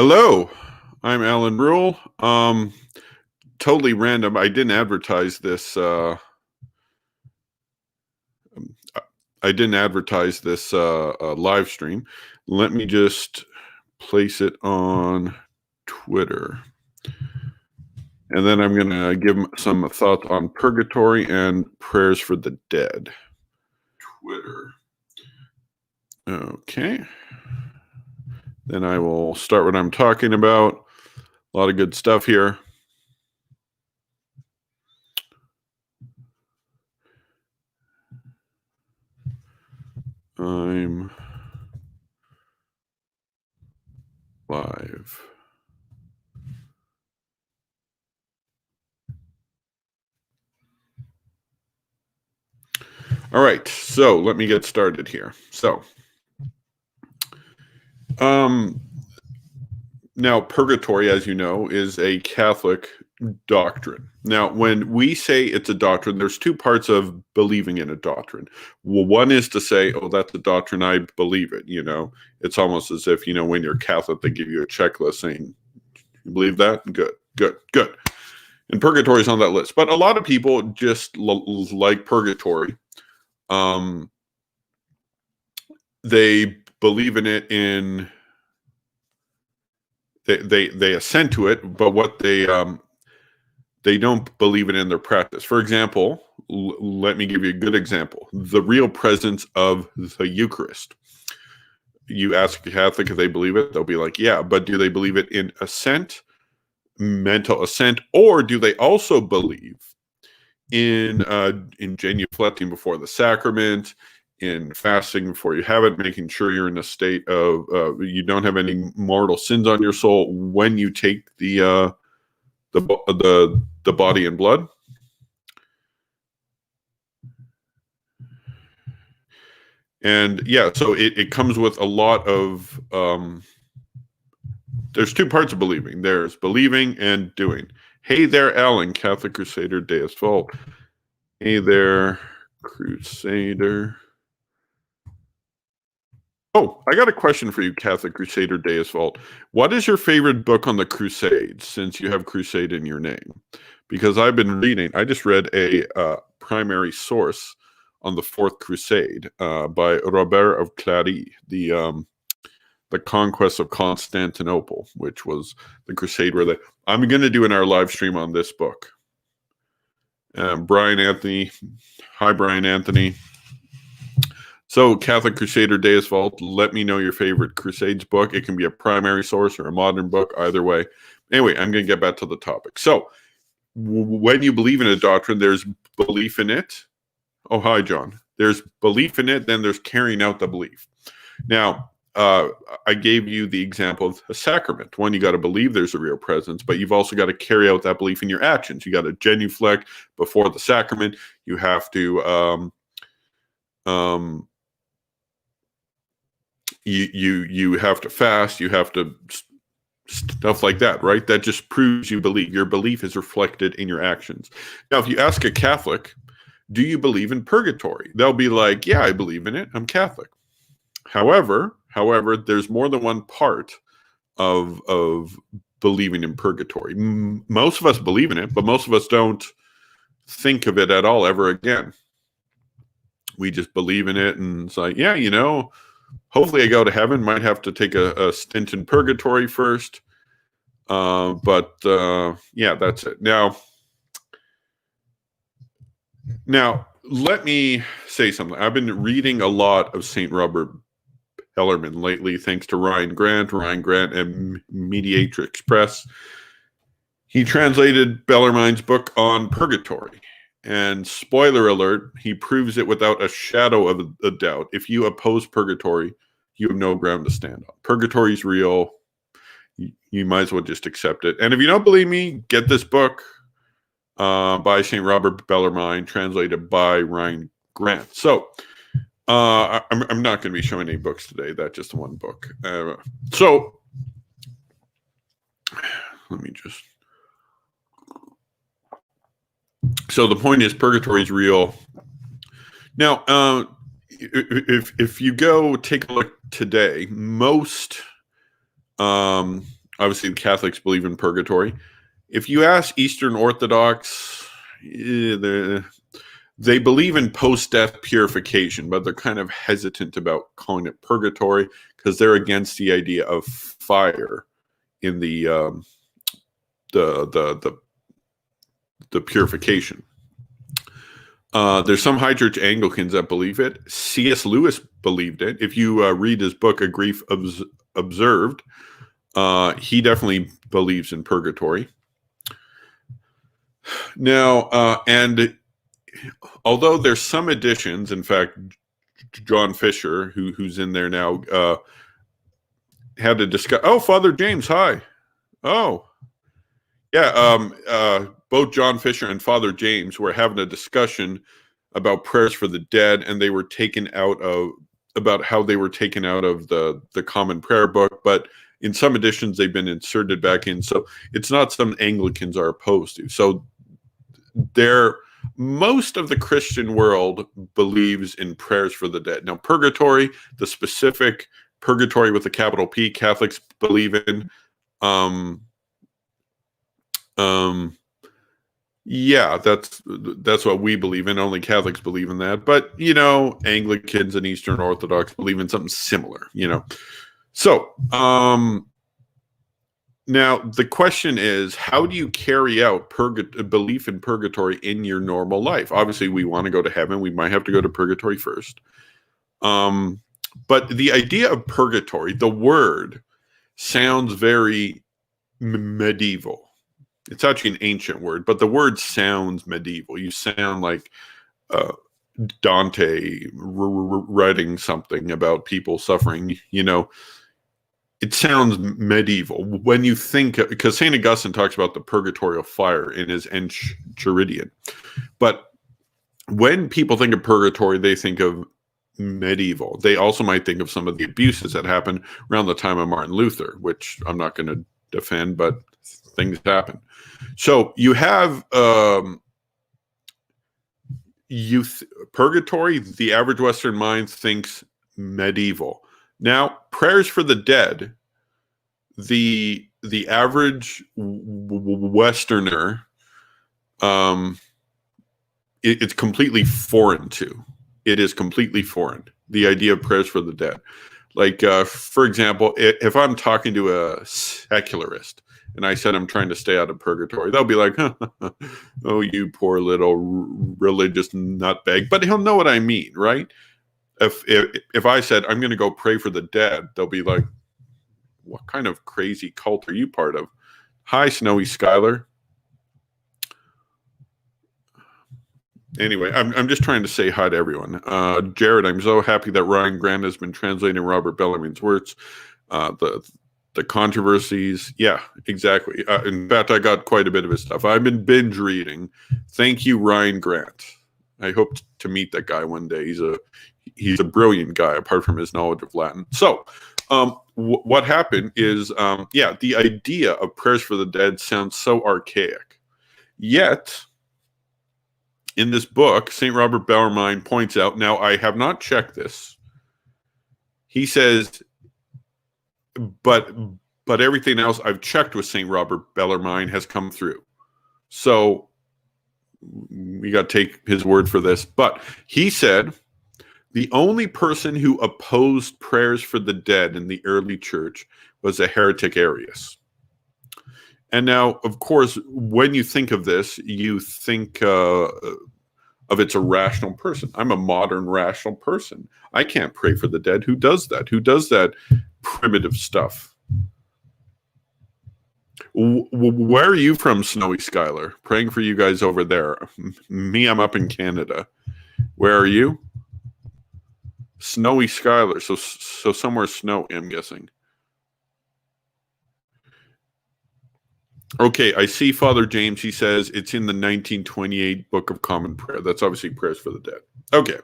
Hello, I'm Alan Rule. Totally random. I didn't advertise this. I didn't advertise this live stream. Let me just place it on Twitter, and then I'm going to give some thoughts on purgatory and prayers for the dead. Twitter. Okay. Then I will start what I'm talking about. A lot of good stuff here. I'm live. All right, so let me get started here. So, now purgatory, as you know, is a Catholic doctrine. Now, when we say it's a doctrine, there's two parts of believing in a doctrine. Well, one is to say, oh, that's a doctrine, I believe it. It's almost as if, when you're Catholic, they give you a checklist saying, you believe that? Good, good, good. And purgatory is on that list. But a lot of people just like purgatory. They believe in it they assent to it, but what they don't believe it in their practice. For example, let me give you a good example: the real presence of the Eucharist. You ask a Catholic if they believe it, they'll be like, "Yeah," but do they believe it in assent, mental assent, or do they also believe in genuflecting before the sacrament, in fasting before you have it, making sure you're in a state of you don't have any mortal sins on your soul when you take the body and blood? And yeah, so it comes with a lot of there's two parts of believing. There's believing and doing. Hey there, Alan, Catholic Crusader Deus Vult. Hey there, Crusader. Oh, I got a question for you, Catholic Crusader Deus Vult. What is your favorite book on the Crusades, since you have Crusade in your name? Because I've been reading, I just read a primary source on the Fourth Crusade by Robert of Clary, the conquest of Constantinople, which was the crusade where I'm going to do in our live stream on this book. Brian Anthony. Hi, Brian Anthony. So, Catholic Crusader Deus Vult, let me know your favorite Crusades book. It can be a primary source or a modern book, either way. Anyway, I'm going to get back to the topic. So, when you believe in a doctrine, there's belief in it. Oh, hi, John. There's belief in it, then there's carrying out the belief. Now, I gave you the example of a sacrament. One, you got to believe there's a real presence, but you've also got to carry out that belief in your actions. You got to genuflect before the sacrament. You have to you have to fast. You have to stuff like that, right? That just proves you believe. Your belief is reflected in your actions. Now, if you ask a Catholic, do you believe in purgatory? They'll be like, yeah, I believe in it. I'm Catholic. However, there's more than one part of believing in purgatory. Most of us believe in it, but most of us don't think of it at all ever again. We just believe in it, and it's like, yeah, hopefully I go to heaven. Might have to take a stint in purgatory first. But yeah, that's it. Now, let me say something. I've been reading a lot of St. Robert Bellarmine lately, thanks to Ryan Grant and Mediatrix Press. He translated Bellarmine's book on purgatory. And spoiler alert, he proves it without a shadow of a doubt. If you oppose purgatory, you have no ground to stand on. Purgatory is real. You might as well just accept it. And if you don't believe me, get this book by St. Robert Bellarmine, translated by Ryan Grant. So, I'm not going to be showing any books today. That's just one book. So, let me just... So the point is, purgatory is real. Now, if you go take a look today, most Obviously, the Catholics believe in purgatory. If you ask Eastern Orthodox, they believe in post-death purification, but they're kind of hesitant about calling it purgatory because they're against the idea of fire in the purification. There's some High Church Anglicans that believe it. C.S. Lewis believed it. If you read his book, A Grief Observed, he definitely believes in purgatory. Now, and although there's some additions, in fact, John Fisher, who's in there now, had to discuss. Oh, Father James, hi. Oh, yeah. Both John Fisher and Father James were having a discussion about prayers for the dead, and they were taken out of about how they were taken out of the Common Prayer Book, but in some editions they've been inserted back in. So it's not something Anglicans are opposed to. So most of the Christian world believes in prayers for the dead. Now, purgatory, the specific purgatory with a capital P, Catholics believe in. Yeah, that's what we believe in. Only Catholics believe in that. But, Anglicans and Eastern Orthodox believe in something similar, So, now the question is, how do you carry out belief in purgatory in your normal life? Obviously, we want to go to heaven. We might have to go to purgatory first. But the idea of purgatory, the word, sounds very medieval. It's actually an ancient word, but the word sounds medieval. You sound like Dante writing something about people suffering, It sounds medieval when you think, because St. Augustine talks about the purgatorial fire in his Enchiridion. But when people think of purgatory, they think of medieval. They also might think of some of the abuses that happened around the time of Martin Luther, which I'm not going to defend, but things happen. So you have purgatory. The average Western mind thinks medieval. Now, prayers for the dead, the average Westerner, it's completely foreign to. It is completely foreign. The idea of prayers for the dead. Like, for example, if I'm talking to a secularist and I said I'm trying to stay out of purgatory, they'll be like, oh, you poor little religious nutbag. But he'll know what I mean, right? If I said I'm going to go pray for the dead, they'll be like, what kind of crazy cult are you part of? Hi, Snowy Skylar. Anyway, I'm just trying to say hi to everyone. Jared, I'm so happy that Ryan Grant has been translating Robert Bellamine's works. The controversies. Yeah, exactly. In fact, I got quite a bit of his stuff. I've been binge reading. Thank you, Ryan Grant. I hope to meet that guy one day. He's a brilliant guy, apart from his knowledge of Latin. So, what happened is, the idea of prayers for the dead sounds so archaic. Yet, in this book, St. Robert Bellarmine points out, now I have not checked this. He says, but everything else I've checked with St. Robert Bellarmine has come through. So we got to take his word for this. But he said the only person who opposed prayers for the dead in the early church was a heretic Arius. And now, of course, when you think of this, you think of it's a rational person. I'm a modern rational person. I can't pray for the dead. Who does that? Who does that primitive stuff? Where are you from, Snowy Skylar? Praying for you guys over there. Me, I'm up in Canada. Where are you? Snowy Skylar. So somewhere snowy, I'm guessing. Okay, I see Father James. He says it's in the 1928 Book of Common Prayer. That's obviously prayers for the dead. Okay.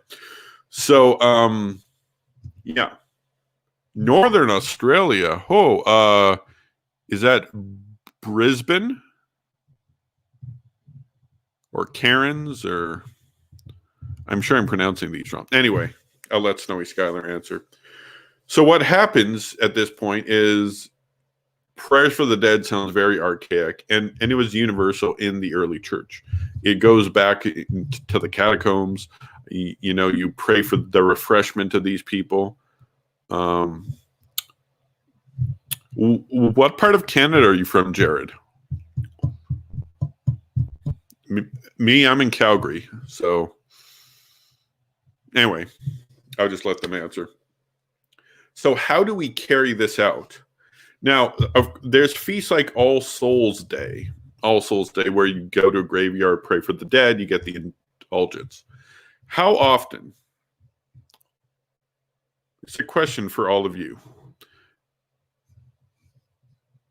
So, yeah. Northern Australia. Oh, is that Brisbane? Or Cairns? Or I'm sure I'm pronouncing these wrong. Anyway, I'll let Snowy Skylar answer. So what happens at this point is prayers for the dead sounds very archaic, and it was universal in the early church. It goes back to the catacombs. You pray for the refreshment of these people. What part of Canada are you from, Jared? Me, I'm in Calgary. So anyway, I'll just let them answer. So how do we carry this out? Now, there's feasts like All Souls Day, where you go to a graveyard, pray for the dead, you get the indulgence. How often? It's a question for all of you.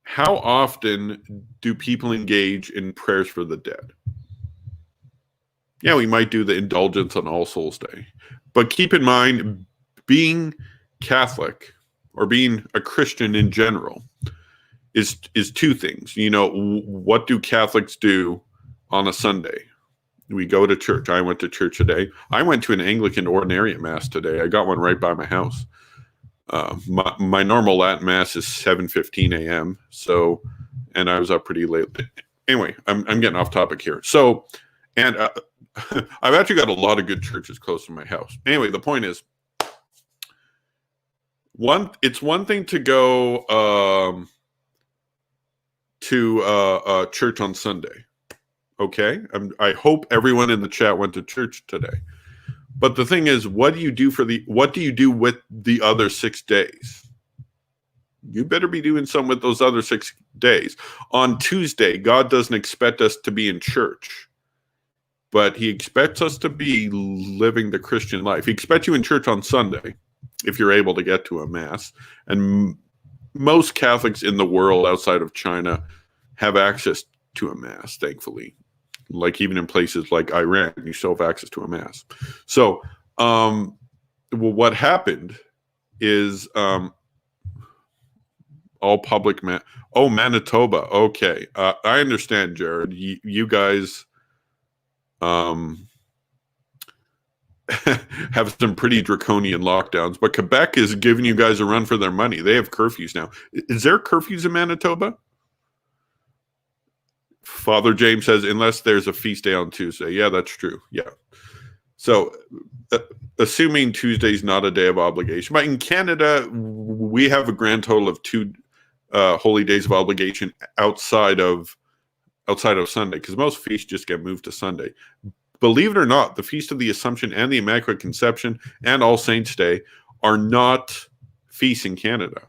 How often do people engage in prayers for the dead? Yeah, we might do the indulgence on All Souls Day. But keep in mind, being Catholic or being a Christian in general is two things. What do Catholics do on a Sunday? We go to church. I went to church today. I went to an Anglican ordinariate mass today. I got one right by my house. My normal Latin mass is 7:15 a.m. So, and I was up pretty late. Anyway, I'm getting off topic here. So, and I've actually got a lot of good churches close to my house. Anyway, the point is, it's one thing to go to church on Sunday. Okay, I hope everyone in the chat went to church today. But the thing is, what do you do with the other 6 days? You better be doing something with those other 6 days. On Tuesday, God doesn't expect us to be in church, but he expects us to be living the Christian life. He expects you in church on Sunday, if you're able to get to a mass. And most Catholics in the world outside of China have access to a mass, thankfully. Like even in places like Iran, you still have access to a mass. So what happened is all public Manitoba. Okay. I understand, Jared. You guys have some pretty draconian lockdowns, but Quebec is giving you guys a run for their money. They have curfews now. Is there curfews in Manitoba? Father James says, unless there's a feast day on Tuesday. Yeah, that's true. Yeah. So assuming Tuesday's not a day of obligation, but in Canada, we have a grand total of 2 holy days of obligation outside of Sunday, because most feasts just get moved to Sunday. Believe it or not, the Feast of the Assumption and the Immaculate Conception and All Saints Day are not feasts in Canada.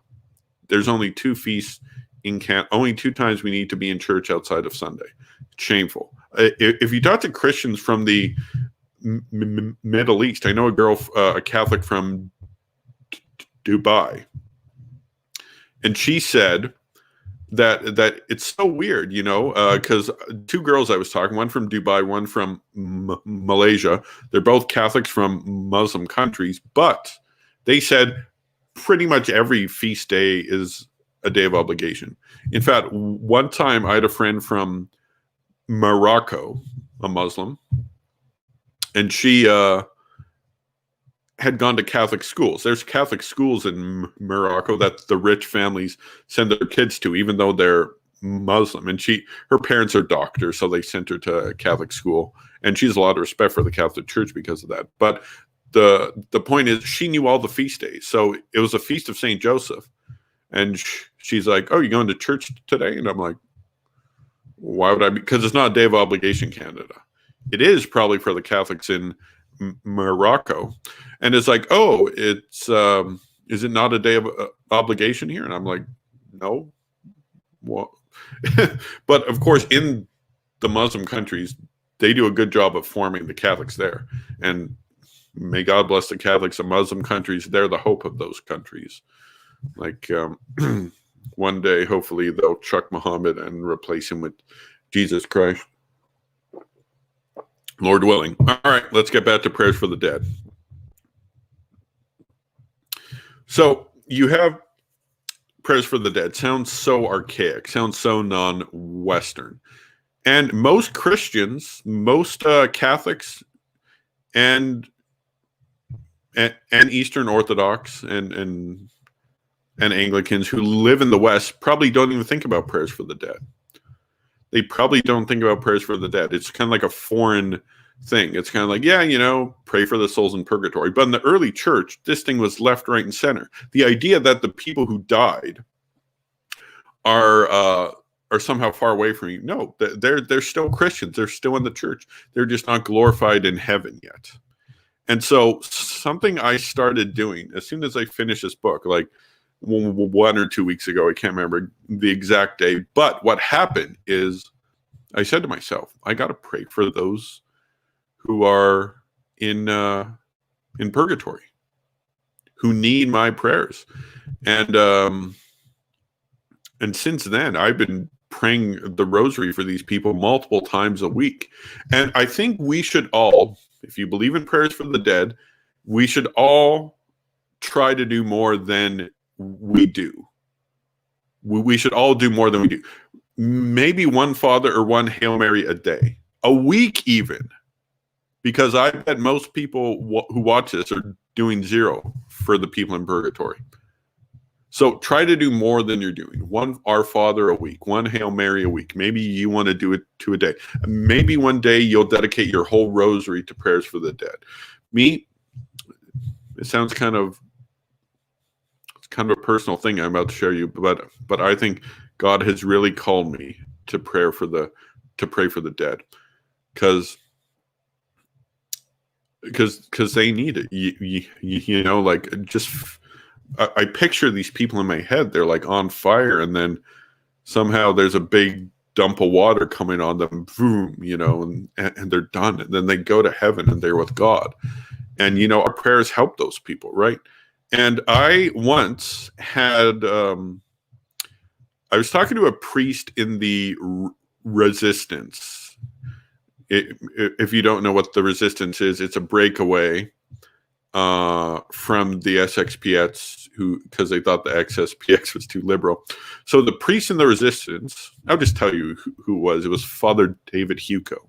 There's only 2 feasts in Canada. Only 2 times we need to be in church outside of Sunday. It's shameful. If you talk to Christians from the Middle East, I know a Catholic from Dubai, and she said that it's so weird, because 2 girls I was talking, one from Dubai, one from Malaysia. They're both Catholics from Muslim countries, but they said pretty much every feast day is a day of obligation. In fact, one time I had a friend from Morocco, a Muslim, and she had gone to Catholic schools. There's Catholic schools in Morocco that the rich families send their kids to, even though they're Muslim. And her parents are doctors, so they sent her to a Catholic school. And she has a lot of respect for the Catholic Church because of that. But the point is, she knew all the feast days. So it was a feast of St. Joseph. And she's like, "Oh, you going to church today?" And I'm like, "Why would I be?" Because it's not a day of obligation in Canada. It is probably for the Catholics in Morocco. And it's like, "Oh, it's is it not a day of obligation here?" And I'm like, "No." Well, but of course, in the Muslim countries, they do a good job of forming the Catholics there. And may God bless the Catholics of Muslim countries. They're the hope of those countries. Like one day, hopefully, they'll chuck Muhammad and replace him with Jesus Christ. Lord willing. All right, let's get back to prayers for the dead. So you have prayers for the dead. Sounds so archaic. Sounds so non-Western. And most Christians, most Catholics, and Eastern Orthodox and and Anglicans who live in the West probably don't even think about prayers for the dead. They probably don't think about prayers for the dead. It's kind of like a foreign thing. It's kind of like, yeah, pray for the souls in purgatory. But in the early church, this thing was left, right, and center. The idea that the people who died are somehow far away from you. No, they're still Christians. They're still in the church. They're just not glorified in heaven yet. And so something I started doing as soon as I finished this book, like 1 or 2 weeks ago, I can't remember the exact day, but what happened is I said to myself, I got to pray for those who are in purgatory, who need my prayers. And since then, I've been praying the rosary for these people multiple times a week. And I think we should all, if you believe in prayers for the dead, we should all try to do more than we do. We should all do more than we do. Maybe one Father or one Hail Mary a day, a week even, because I bet most people who watch this are doing 0 for the people in purgatory. So try to do more than you're doing. One Our Father a week, one Hail Mary a week. Maybe you want to do it 2 a day. Maybe one day you'll dedicate your whole rosary to prayers for the dead. Me, it sounds kind of a personal thing I'm about to share you, but I think God has really called me to pray for the dead, because they need it. Like just I picture these people in my head. They're like on fire, and then somehow there's a big dump of water coming on them, boom, and they're done. And then they go to heaven and they're with God. And our prayers help those people, right? And I once had, I was talking to a priest in the Resistance. If you don't know what the Resistance is, it's a breakaway from the SXPX, because they thought the XSPX was too liberal. So the priest in the Resistance, I'll just tell you who it was. It was Father David Hugo.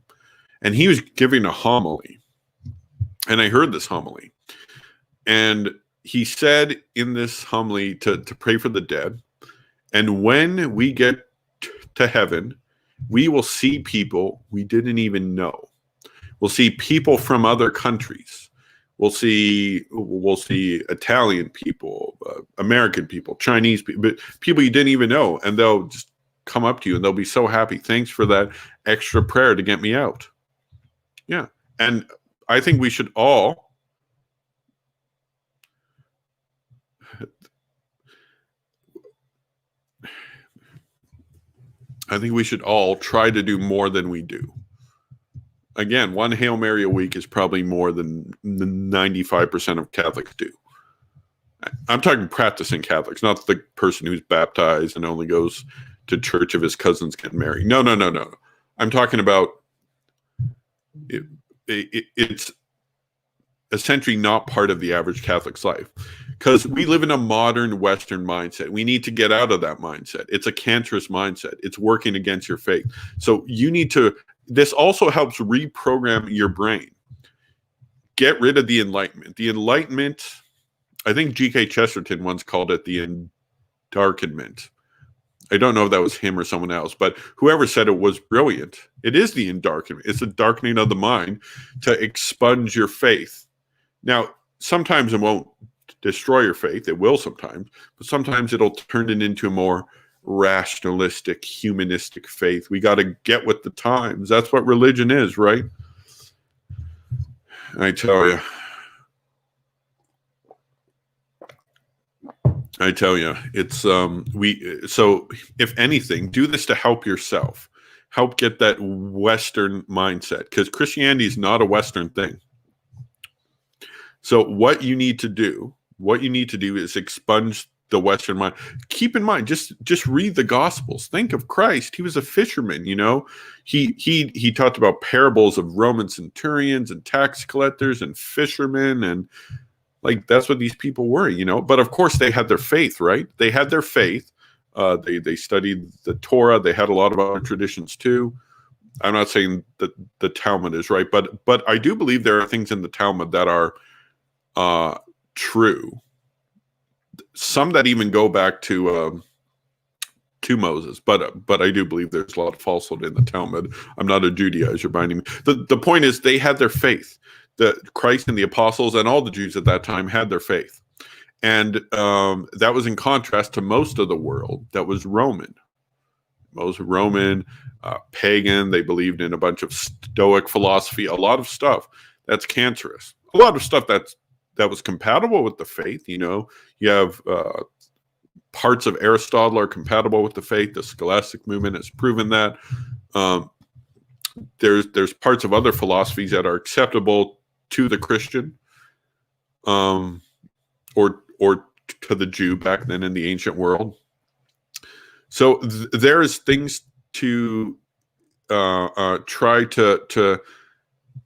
And he was giving a homily. And I heard this homily. And he said in this homily to pray for the dead. And when we get to heaven, we will see people we didn't even know. We'll see people from other countries. We'll see Italian people, American people, Chinese people, but people you didn't even know. And they'll just come up to you and they'll be so happy. Thanks for that extra prayer to get me out. Yeah. And I think we should all try to do more than we do. Again, one Hail Mary a week is probably more than 95% of Catholics do. I'm talking practicing Catholics, not the person who's baptized and only goes to church if his cousins get married. No. I'm talking about it's essentially not part of the average Catholic's life, because we live in a modern Western mindset. We need to get out of that mindset. It's a cancerous mindset. It's working against your faith. So you need to, this also helps reprogram your brain. Get rid of the Enlightenment. The Enlightenment, I think G.K. Chesterton once called it the endarkenment. I don't know if that was him or someone else, but whoever said it was brilliant. It is the endarkenment. It's a darkening of the mind to expunge your faith. Now, sometimes it won't destroy your faith. It will sometimes, but sometimes it'll turn it into a more rationalistic, humanistic faith. We got to get with the times. That's what religion is, right? I tell you, it's so if anything, do this to help yourself. Help get that Western mindset, because Christianity is not a Western thing. So what you need to do is expunge the Western mind. Keep in mind, just read the Gospels. Think of Christ. He was a fisherman, He talked about parables of Roman centurions and tax collectors and fishermen, and like that's what these people were, But of course, they had their faith, right? They had their faith. They studied the Torah. They had a lot of other traditions too. I'm not saying that the Talmud is right, but I do believe there are things in the Talmud that are true. some that even go back to Moses, but I do believe there's a lot of falsehood in the Talmud. I'm not a Judaizer by any means. The point is they had their faith. The Christ and the apostles and all the Jews at that time had their faith, and that was in contrast to most of the world that was Roman. Most Roman, pagan. They believed in a bunch of Stoic philosophy, a lot of stuff that's cancerous, a lot of stuff that was compatible with the faith. You have parts of Aristotle are compatible with the faith. The scholastic movement has proven that. There's parts of other philosophies that are acceptable to the Christian, or to the Jew back then in the ancient world. So there's things to try to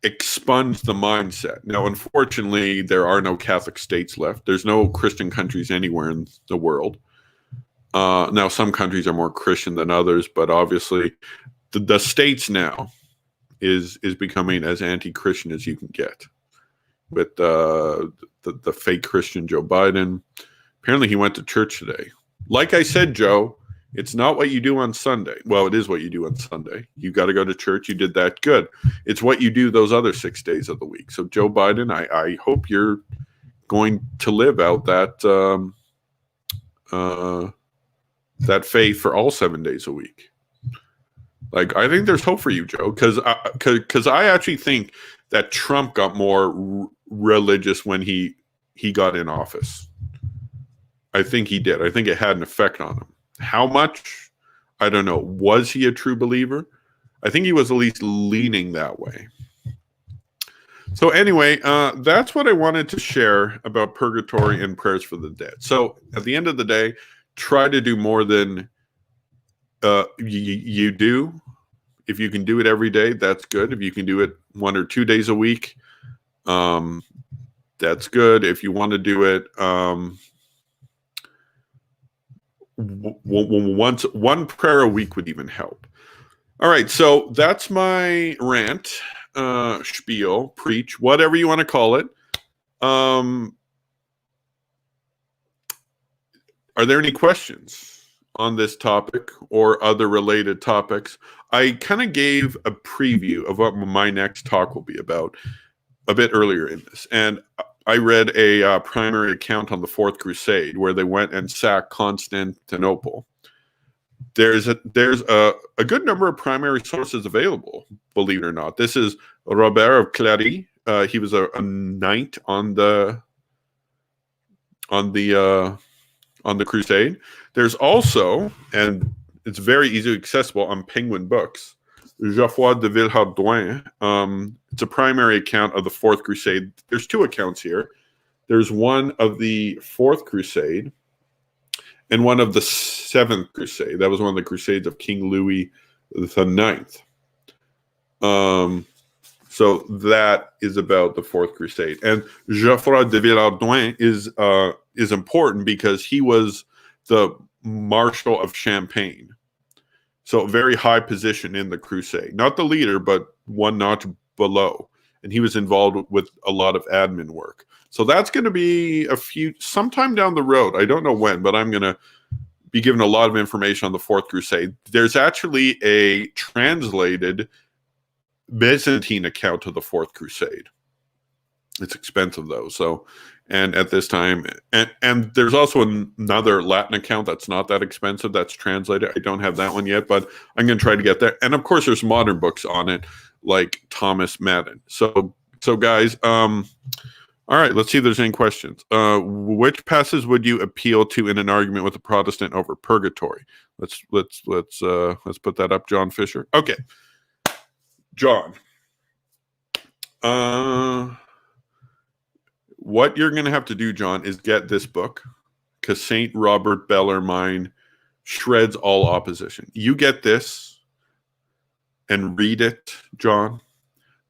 expunge the mindset. Now, unfortunately, there are no Catholic states left. There's no Christian countries anywhere in the world. Now, some countries are more Christian than others, but obviously, the States now is becoming as anti-Christian as you can get. With the fake Christian Joe Biden, apparently he went to church today. Like I said, Joe, it's not what you do on Sunday. Well, it is what you do on Sunday. You got to go to church. You did that. Good. It's what you do those other 6 days of the week. So, Joe Biden, I hope you're going to live out that that faith for all 7 days a week. Like, I think there's hope for you, Joe, because I actually think that Trump got more religious when he got in office. I think he did. I think it had an effect on him. How much? I don't know. Was he a true believer? I think he was at least leaning that way. So anyway, that's what I wanted to share about purgatory and prayers for the dead. So at the end of the day, try to do more than you do. If you can do it every day, that's good. If you can do it 1 or 2 days a week, that's good. If you want to do it one prayer a week would even help. All right, so that's my rant, spiel, preach, whatever you want to call it. Are there any questions on this topic or other related topics? I kind of gave a preview of what my next talk will be about a bit earlier in this, and I read a primary account on the Fourth Crusade where they went and sacked Constantinople. There's a good number of primary sources available, believe it or not. This is Robert of Clary. He was a knight on the crusade. There's also, and it's very easily accessible on Penguin Books, Geoffroy de Villehardouin. It's a primary account of the Fourth Crusade. There's 2 accounts here. There's one of the Fourth Crusade and one of the Seventh Crusade. That was one of the crusades of King Louis IX. So that is about the Fourth Crusade. And Geoffroy de Villehardouin is important because he was the Marshal of Champagne. So a very high position in the crusade. Not the leader, but one notch below. And he was involved with a lot of admin work. So that's going to be sometime down the road. I don't know when, but I'm going to be given a lot of information on the Fourth Crusade. There's actually a translated Byzantine account of the Fourth Crusade. It's expensive though. So, and at this time, and there's also another Latin account that's not that expensive that's translated. I don't have that one yet, but I'm going to try to get there. And of course, there's modern books on it, like Thomas Madden. So guys, all right, let's see if there's any questions. Which passages would you appeal to in an argument with a Protestant over purgatory? Let's put that up, John Fisher. Okay, John. What you're going to have to do, John, is get this book, because St. Robert Bellarmine shreds all opposition. You get this and read it, John.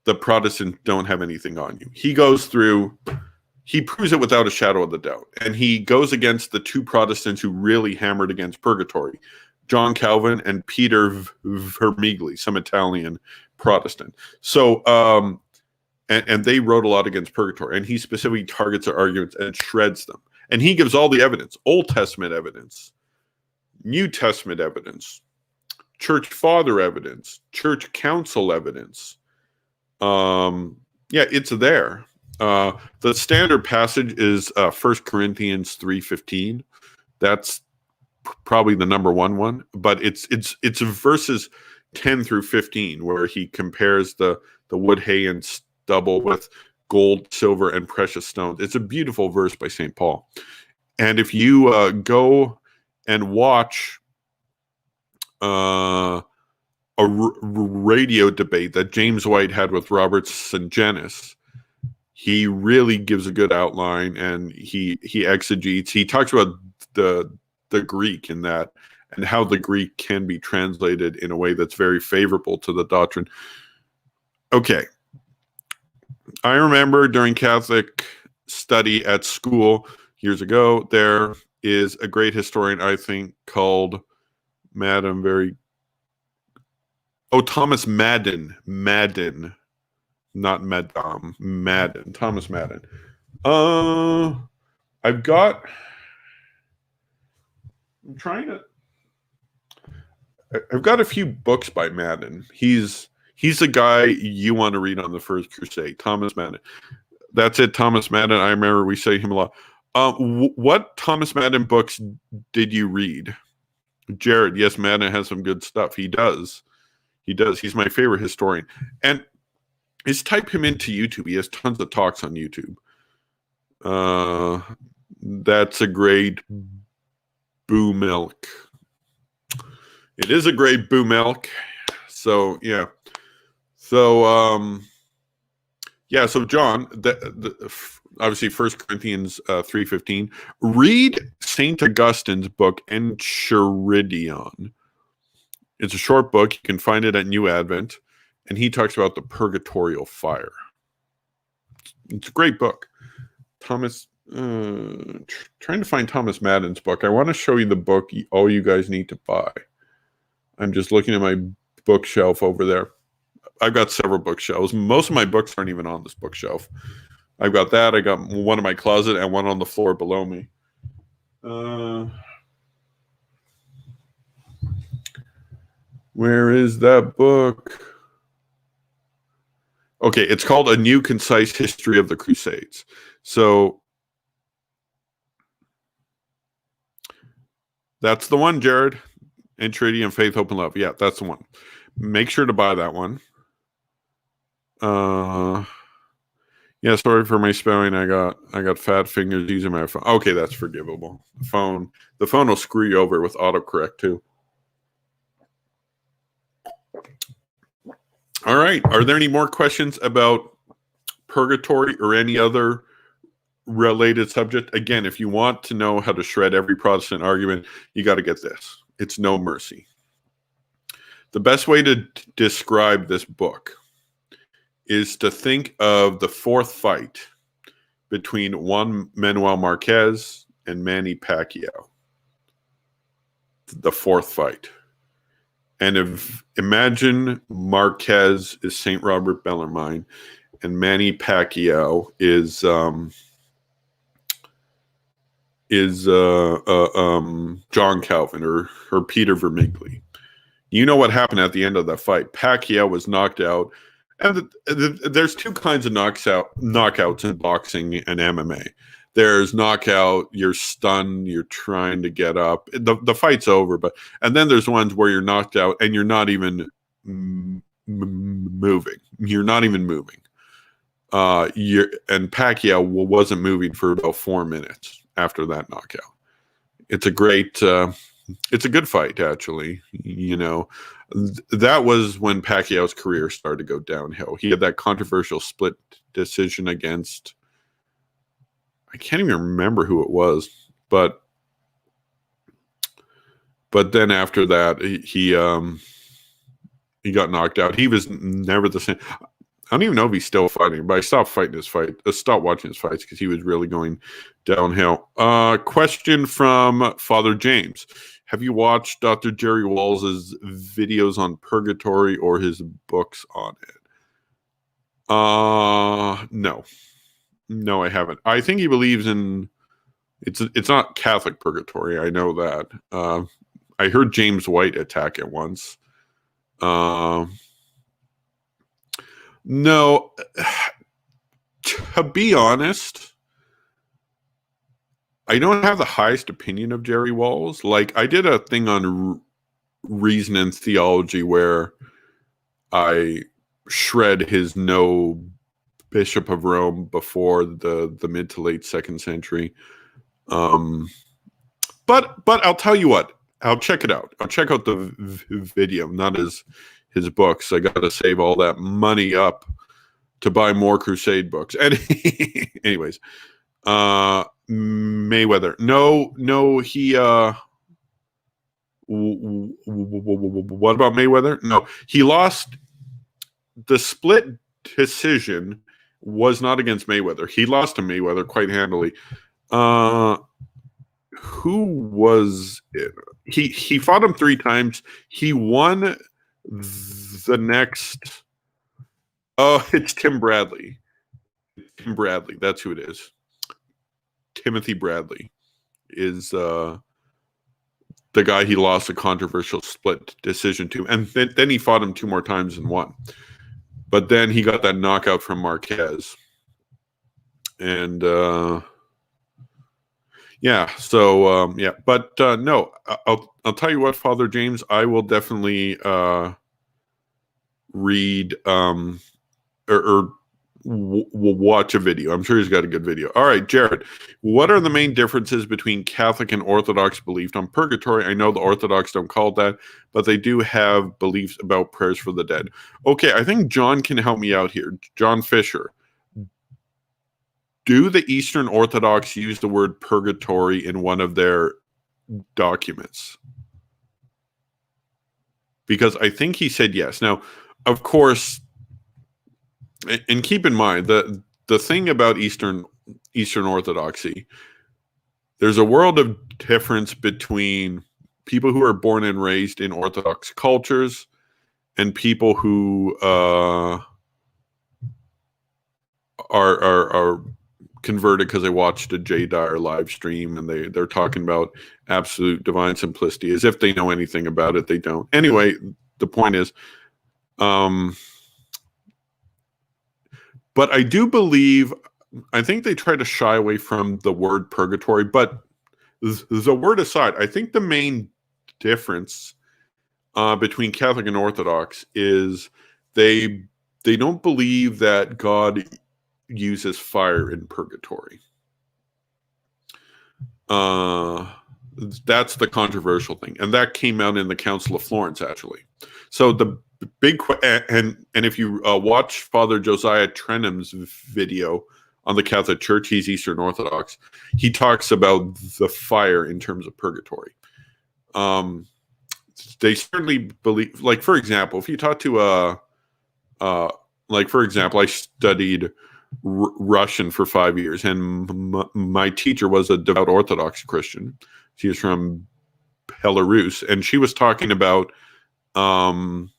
The Protestants don't have anything on you. He goes through, he proves it without a shadow of a doubt. And he goes against the 2 Protestants who really hammered against purgatory, John Calvin and Peter Vermigli, some Italian Protestant. So, and they wrote a lot against purgatory, and he specifically targets their arguments and shreds them. And he gives all the evidence, Old Testament evidence, New Testament evidence, church father evidence, church council evidence. Yeah, it's there. The standard passage is 1 Corinthians 3:15. That's probably the number one, but it's verses 10 through 15 where he compares the wood, hay, and stubble with gold, silver, and precious stones. It's a beautiful verse by St. Paul. And if you go and watch a radio debate that James White had with Robert St. Janis, he really gives a good outline, and he exegetes. He talks about the Greek in that, and how the Greek can be translated in a way that's very favorable to the doctrine. Okay. I remember during Catholic study at school years ago, there is a great historian, I think, called Thomas Madden. Not Madame. Madden. Thomas Madden. I've got a few books by Madden. He's the guy you want to read on the First Crusade, Thomas Madden. That's it, Thomas Madden. I remember we say him a lot. What Thomas Madden books did you read? Jared, yes, Madden has some good stuff. He does. He's my favorite historian. And just type him into YouTube. He has tons of talks on YouTube. That's a great boo milk. It is a great boo milk. So, yeah. So, so John, obviously 1 Corinthians 3:15. Read St. Augustine's book, Enchiridion. It's a short book. You can find it at New Advent. And he talks about the purgatorial fire. It's a great book. Thomas, trying to find Thomas Madden's book. I want to show you the book all you guys need to buy. I'm just looking at my bookshelf over there. I've got several bookshelves. Most of my books aren't even on this bookshelf. I've got that. I got one in my closet and one on the floor below me. Where is that book? Okay, it's called A New Concise History of the Crusades. So that's the one, Jared. Entreaty and Faith, Hope, and Love. Yeah, that's the one. Make sure to buy that one. Yeah, sorry for my spelling. I got fat fingers using my phone. Okay, that's forgivable. The phone will screw you over with autocorrect too. All right. Are there any more questions about purgatory or any other related subject? Again, if you want to know how to shred every Protestant argument, you got to get this. It's no mercy. The best way to describe this book is to think of the fourth fight between Juan Manuel Marquez and Manny Pacquiao. The fourth fight. And imagine Marquez is St. Robert Bellarmine, and Manny Pacquiao is John Calvin or Peter Vermigli. You know what happened at the end of that fight. Pacquiao was knocked out. And there's two kinds of knockouts in boxing and MMA. There's knockout, you're stunned, you're trying to get up. The fight's over, and then there's ones where you're knocked out and you're not even moving. You're not even moving. And Pacquiao wasn't moving for about 4 minutes after that knockout. It's a good fight, actually. You know, that was when Pacquiao's career started to go downhill. He had that controversial split decision against, I can't even remember who it was, but then after that, he got knocked out. He was never the same. I don't even know if he's still fighting, but I stopped watching his fights because he was really going downhill. Question from Father James. Have you watched Dr. Jerry Walls' videos on purgatory or his books on it? No. No, I haven't. I think he believes in It's not Catholic purgatory. I know that. I heard James White attack it once. No, to be honest, I don't have the highest opinion of Jerry Walls. Like, I did a thing on reason and theology where I shred his no Bishop of Rome before the mid to late 2nd century. But I'll tell you what, I'll check it out. I'll check out the video, not his books. I got to save all that money up to buy more Crusade books. And anyways, Mayweather. No, he what about Mayweather? No, he lost. The split decision was not against Mayweather. He lost to Mayweather quite handily. Who was it? He fought him 3 times. He won the next. Oh, it's Tim Bradley. Tim Bradley. That's who it is. Timothy Bradley is the guy he lost a controversial split decision to. And then he fought him 2 more times and won. But then he got that knockout from Marquez. And yeah, so yeah. But no, I'll tell you what, Father James, I will definitely read or watch a video. I'm sure he's got a good video. All right, Jared, what are the main differences between Catholic and Orthodox belief on purgatory? I know the Orthodox don't call it that, but they do have beliefs about prayers for the dead. Okay, I think John can help me out here. John Fisher. Do the Eastern Orthodox use the word purgatory in one of their documents? Because I think he said yes. Now, of course, and keep in mind the thing about Eastern Orthodoxy, there's a world of difference between people who are born and raised in Orthodox cultures and people who are converted because they watched a Jay Dyer live stream and they're talking about absolute divine simplicity as if they know anything about it. They don't. Anyway, the point is, but I do believe, I think they try to shy away from the word purgatory, but the word aside, I think the main difference between Catholic and Orthodox is they don't believe that God uses fire in purgatory. That's the controversial thing, and that came out in the Council of Florence, actually. So the big and if you watch Father Josiah Trenham's video on the Catholic Church, he's Eastern Orthodox. He talks about the fire in terms of purgatory. They certainly believe, like, for example, if you talk to like, for example, I studied Russian for 5 years, and my teacher was a devout Orthodox Christian. She was from Belarus, and she was talking about an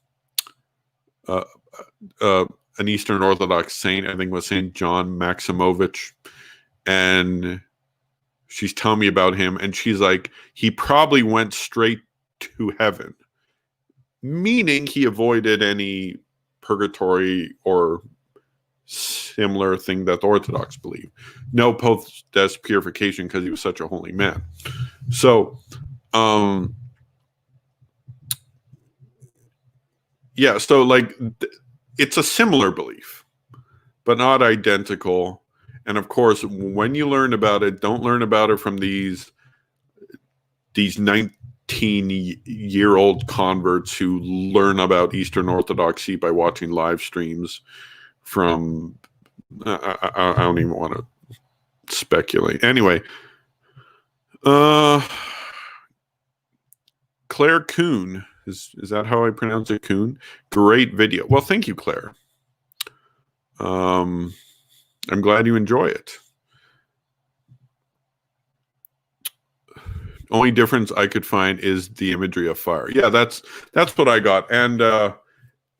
Eastern Orthodox saint, I think it was Saint John Maximovich, and she's telling me about him, and she's like, he probably went straight to heaven, meaning he avoided any purgatory or similar thing that the Orthodox believe. No post-death purification because he was such a holy man. So, yeah, so like it's a similar belief, but not identical. And of course, when you learn about it, don't learn about it from these 19-year-old converts who learn about Eastern Orthodoxy by watching live streams from, I don't even want to speculate. Anyway, Claire Kuhn, is that how I pronounce it? Kuhn? Great video. Well, thank you, Claire. I'm glad you enjoy it. Only difference I could find is the imagery of fire. Yeah, that's what I got. And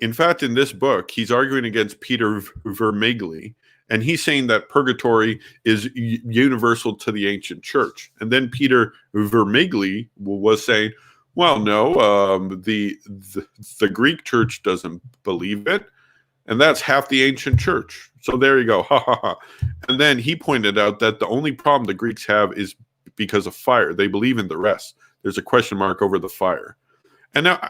in fact, in this book, he's arguing against Peter Vermigli, And he's saying that purgatory is universal to the ancient church. And then Peter Vermigli was saying, well, no, the Greek church doesn't believe it. And that's half the ancient church. So there you go. Ha, ha, ha. And then he pointed out that the only problem the Greeks have is because of fire. They believe in the rest. There's a question mark over the fire. And now,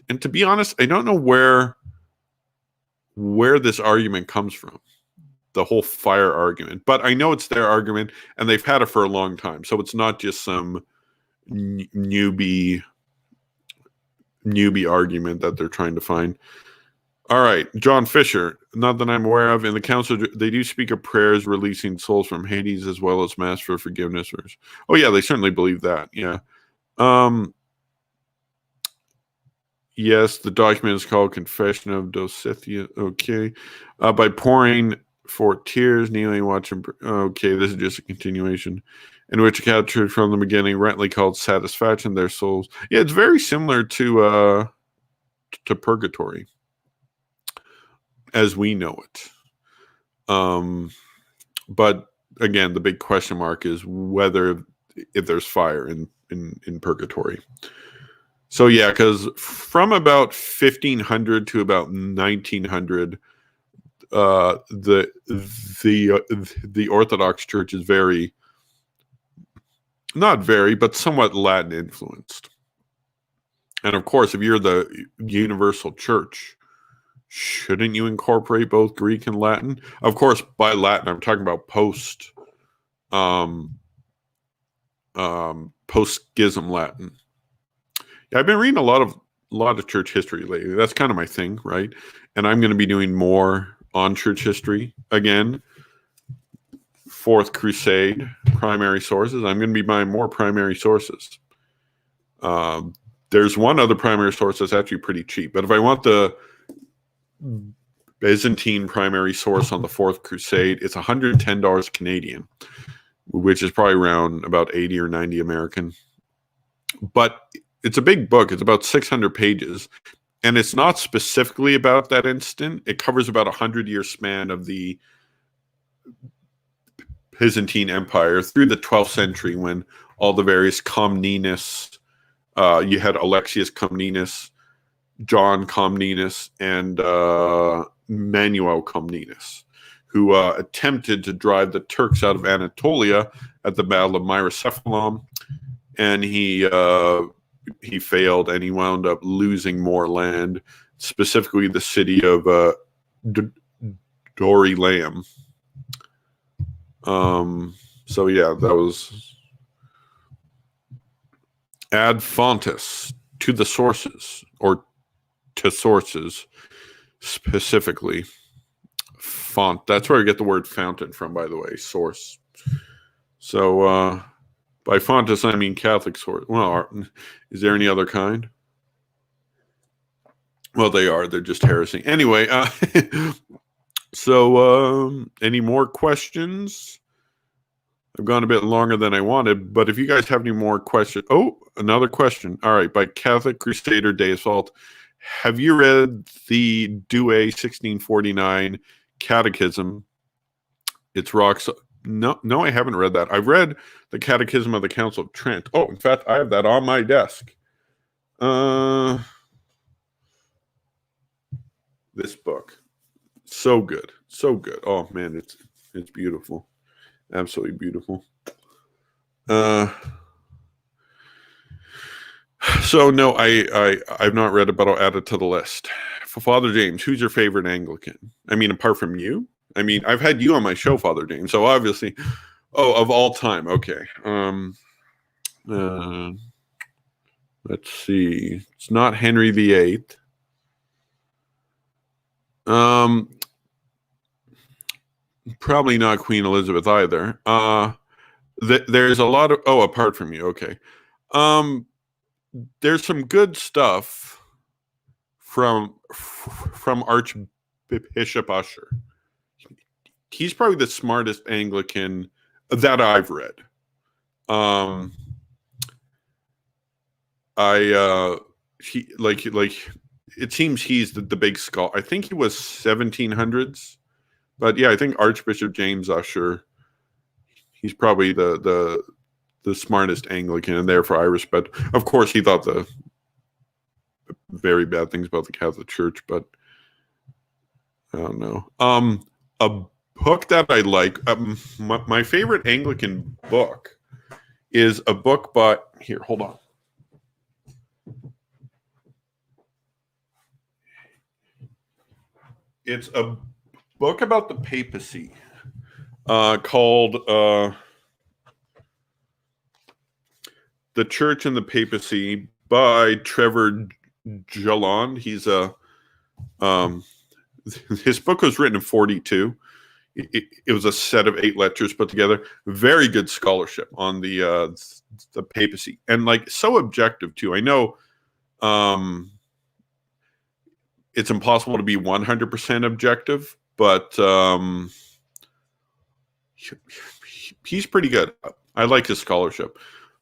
and to be honest, I don't know where this argument comes from, the whole fire argument. But I know it's their argument, and they've had it for a long time. So it's not just some newbie argument that they're trying to find. All right, John Fisher, not that I'm aware of. In the council, they do speak of prayers releasing souls from Hades as well as mass for forgiveness. Oh, yeah, they certainly believe that, yeah. Yes, the document is called Confession of Dositheus. Okay. By pouring for tears, kneeling, watching. Okay, this is just a continuation. In which captured from the beginning, rightly called satisfaction, their souls. Yeah, it's very similar to Purgatory, as we know it. But again, the big question mark is whether if there's fire in Purgatory. So yeah, because from about 1500 to about 1900, the Orthodox Church is but somewhat Latin influenced. And of course, if you're the universal church, shouldn't you incorporate both Greek and Latin? Of course, by Latin, I'm talking about post-schism Latin. Yeah, I've been reading a lot of church history lately. That's kind of my thing, right? And I'm going to be doing more on church history again. Fourth Crusade, primary sources. I'm going to be buying more primary sources. There's one other primary source that's actually pretty cheap. But if I want the Byzantine primary source on the Fourth Crusade, it's $110 Canadian, which is probably around about 80 or 90 American. But it's a big book. It's about 600 pages. And it's not specifically about that instant. It covers about 100-year span of the Byzantine Empire through the 12th century, when all the various Comnenus, you had Alexius Comnenus, John Comnenus, and Manuel Comnenus, who attempted to drive the Turks out of Anatolia at the Battle of Myricephalon, and he failed, and he wound up losing more land, specifically the city of Dorilaum. So yeah, that was ad fontes, to the sources, or to sources specifically. Font, that's where I get the word fountain from, by the way, source. So by fontes I mean Catholic source. Well, is there any other kind? Well, they're just heresy anyway. So any more questions? I've gone a bit longer than I wanted, but if you guys have any more questions. Oh, another question. All right, by Catholic Crusader Deus Vult. Have you read the Douay 1649 Catechism? It's rocks. No, I haven't read that. I've read the Catechism of the Council of Trent. Oh, in fact, I have that on my desk. This book. So good. So good. Oh, man, it's beautiful. Absolutely beautiful. So no, I've not read it, but I'll add it to the list. For Father James, who's your favorite Anglican? I mean, apart from you? I mean, I've had you on my show, Father James, so obviously, of all time. Okay. Let's see. It's not Henry VIII. Probably not Queen Elizabeth either. There's a lot of apart from you. Okay. There's some good stuff from Archbishop Usher. He's probably the smartest Anglican that I've read. He it seems he's the big scholar. I think he was 1700s, But yeah, I think Archbishop James Usher, he's probably the smartest Anglican, and therefore I respect. Of course, he thought the very bad things about the Catholic Church, but I don't know. A book that I like, my favorite Anglican book is a book by, here, hold on. It's a book about the papacy called The Church and the Papacy by Trevor Jalond. He's his book was written in 42. It was a set of 8 lectures put together. Very good scholarship on the papacy, and like so objective too. I know it's impossible to be 100% objective, but he's pretty good. I like his scholarship.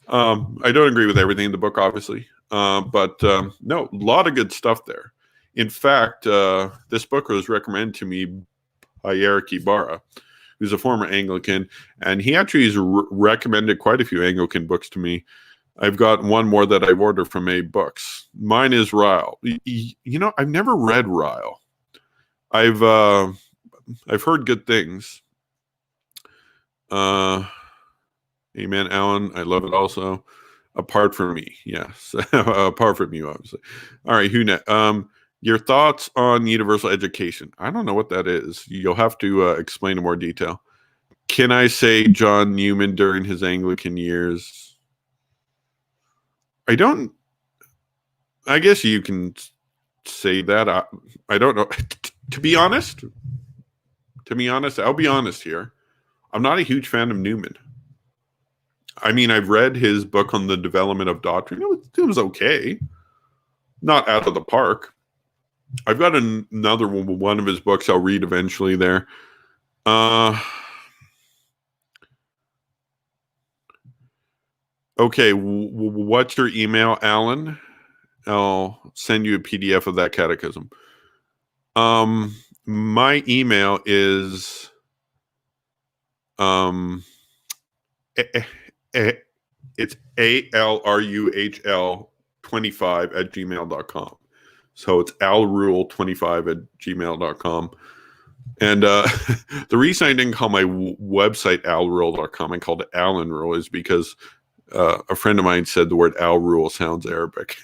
I don't agree with everything in the book, obviously, but no, a lot of good stuff there. In fact, this book was recommended to me by Eric Ibarra, who's a former Anglican, and he actually has recommended quite a few Anglican books to me. I've got one more that I've ordered from A Books. Mine is Ryle. You know, I've never read Ryle. I've heard good things. Amen, Alan. I love it also. Apart from me, yes. Apart from you, obviously. All right, who next? Your thoughts on universal education. I don't know what that is. You'll have to explain in more detail. Can I say John Newman during his Anglican years? I don't. I guess you can say that. I don't know. To be honest, I'll be honest here. I'm not a huge fan of Newman. I mean, I've read his book on the development of doctrine. It was okay. Not out of the park. I've got another one of his books I'll read eventually there. Okay, what's your email, Alan? I'll send you a PDF of that catechism. My email is it's alruhl25@gmail.com. So it's alruhl25@gmail.com. And the reason I didn't call my website alruhl.com, I called it Alan Rule, is because a friend of mine said the word Al Rule sounds Arabic.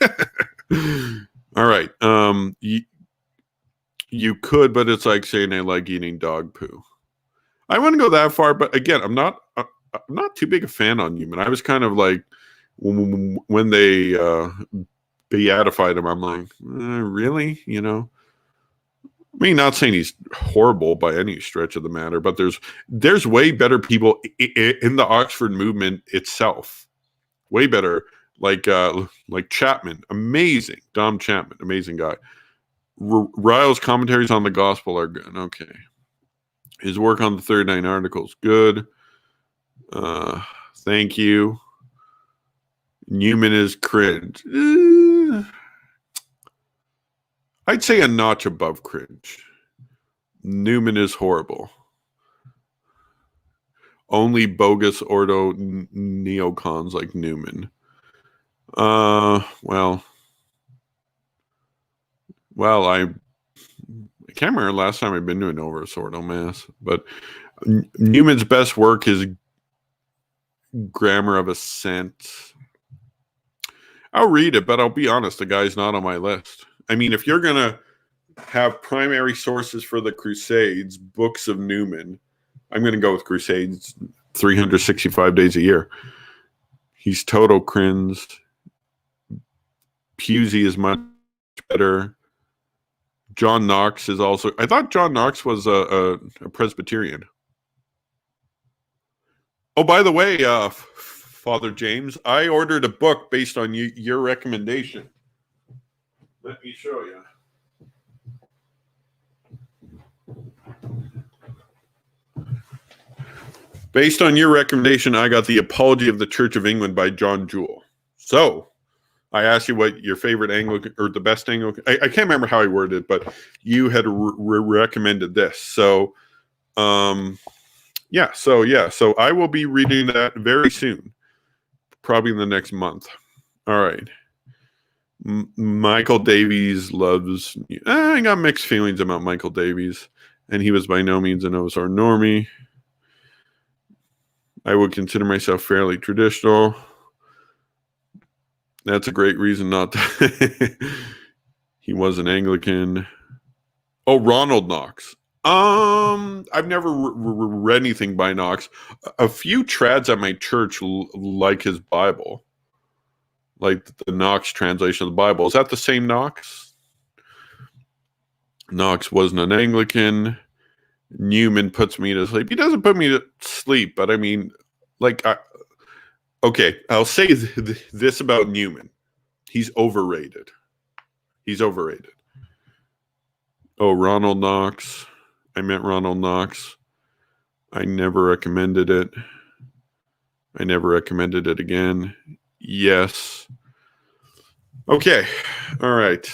All right. You could, but it's like saying I like eating dog poo. I wouldn't go that far, but again, I'm not too big a fan on Newman. I was kind of like, when they beatified him, I'm like, really? You know? I mean, not saying he's horrible by any stretch of the matter, but there's way better people in the Oxford movement itself. Way better, like Chapman, amazing. Dom Chapman, amazing guy. Ryle's commentaries on the gospel are good. Okay. His work on the 39 articles, good. Thank you. Newman is cringe. I'd say a notch above cringe. Newman is horrible. Only bogus ordo neocons like Newman. Well, I can't remember last time I've been to an Ordo Mass, but Newman's best work is Grammar of Assent. I'll read it, but I'll be honest, the guy's not on my list. I mean, if you're going to have primary sources for the Crusades, books of Newman, I'm going to go with Crusades 365 days a year. He's total cringe. Pusey is much better. John Knox is also... I thought John Knox was a Presbyterian. Oh, by the way, Father James, I ordered a book based on your recommendation. Let me show you. Based on your recommendation, I got The Apology of the Church of England by John Jewell. So, I asked you what your favorite Anglican, or the best Anglican, I can't remember how I worded it, but you had recommended this. So, Yeah, so I will be reading that very soon, probably in the next month. All right. Michael Davies loves. I got mixed feelings about Michael Davies, and he was by no means an Ozark normie. I would consider myself fairly traditional. That's a great reason not to. He was an Anglican. Oh, Ronald Knox. I've never read anything by Knox. A few trads at my church like his Bible, like the Knox translation of the Bible. Is that the same Knox? Knox wasn't an Anglican. Newman puts me to sleep. He doesn't put me to sleep, but I mean, like, okay, I'll say this about Newman. He's overrated. He's overrated. Oh, Ronald Knox. I meant Ronald Knox. I never recommended it. I never recommended it again. Yes. Okay. All right.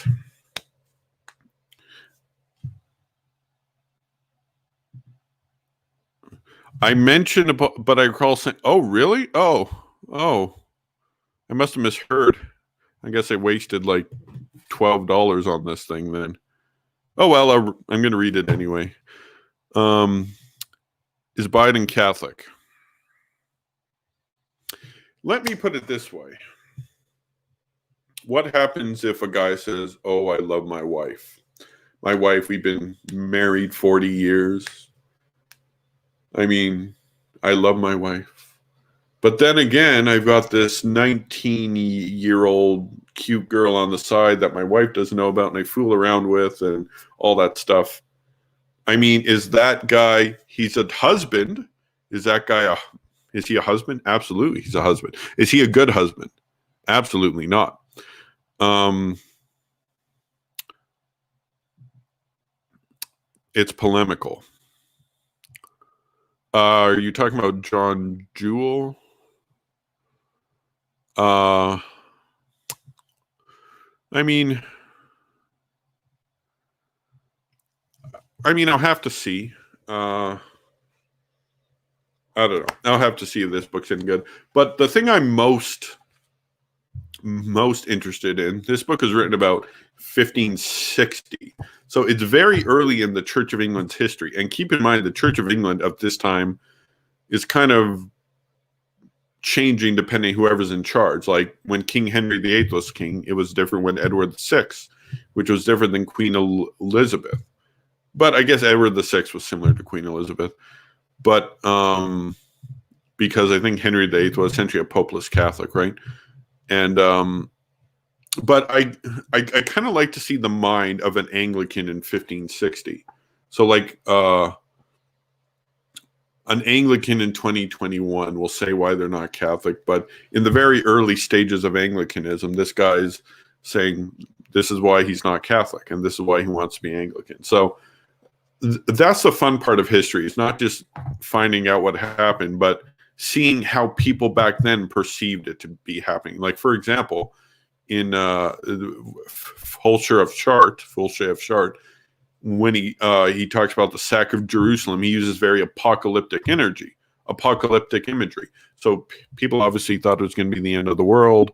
I mentioned, but I recall saying, "Oh, really? Oh. I must have misheard. I guess I wasted like $12 on this thing then. Oh well, I'm going to read it anyway. Is Biden Catholic? Let me put it this way. What happens if a guy says, "Oh, I love my wife. My wife, we've been married 40 years. I mean, I love my wife. But then again, I've got this 19-year-old cute girl on the side that my wife doesn't know about and I fool around with and all that stuff." I mean, is that guy, he's a husband? Is that guy, is he a husband? Absolutely, he's a husband. Is he a good husband? Absolutely not. It's polemical. Are you talking about John Jewell? I mean, I'll have to see. I don't know. I'll have to see if this book's any good. But the thing I'm most interested in, this book is written about 1560. So it's very early in the Church of England's history. And keep in mind, the Church of England of this time is kind of changing depending whoever's in charge. Like when King Henry VIII was king, it was different when Edward VI, which was different than Queen Elizabeth. But I guess Edward VI was similar to Queen Elizabeth. But because I think Henry VIII was essentially a popeless Catholic, right? And but I kind of like to see the mind of an Anglican in 1560. So like an Anglican in 2021 will say why they're not Catholic, but in the very early stages of Anglicanism, this guy's saying this is why he's not Catholic and this is why he wants to be Anglican. So that's the fun part of history. It's not just finding out what happened, but seeing how people back then perceived it to be happening. Like, for example, in Fulcher of Chart, when he talks about the sack of Jerusalem, he uses very apocalyptic imagery. So people obviously thought it was going to be the end of the world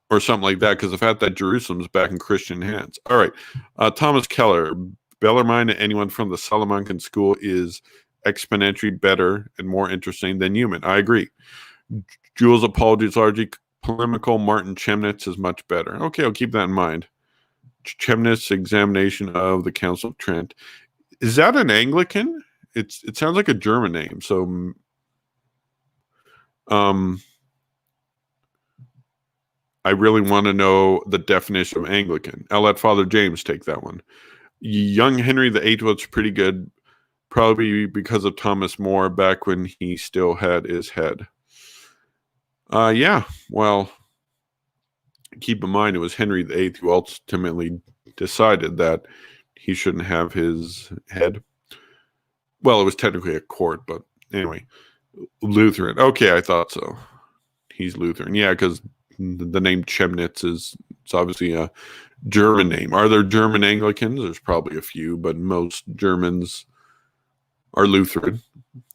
or something like that because the fact that Jerusalem's back in Christian hands. All right. Thomas Keller, Bellarmine and anyone from the Salamancan school is exponentially better and more interesting than Newman. I agree. Jewell's apology is largely polemical. Martin Chemnitz is much better. Okay, I'll keep that in mind. Chemnitz's examination of the Council of Trent. Is that an Anglican? It sounds like a German name. So, I really want to know the definition of Anglican. I'll let Father James take that one. Young Henry VIII was pretty good, probably because of Thomas More back when he still had his head. Yeah, well, keep in mind it was Henry VIII who ultimately decided that he shouldn't have his head. Well, it was technically a court, but anyway, Lutheran. Okay, I thought so. He's Lutheran. Yeah, because the name Chemnitz it's obviously a German name. Are there German Anglicans? There's probably a few, but most Germans are Lutheran.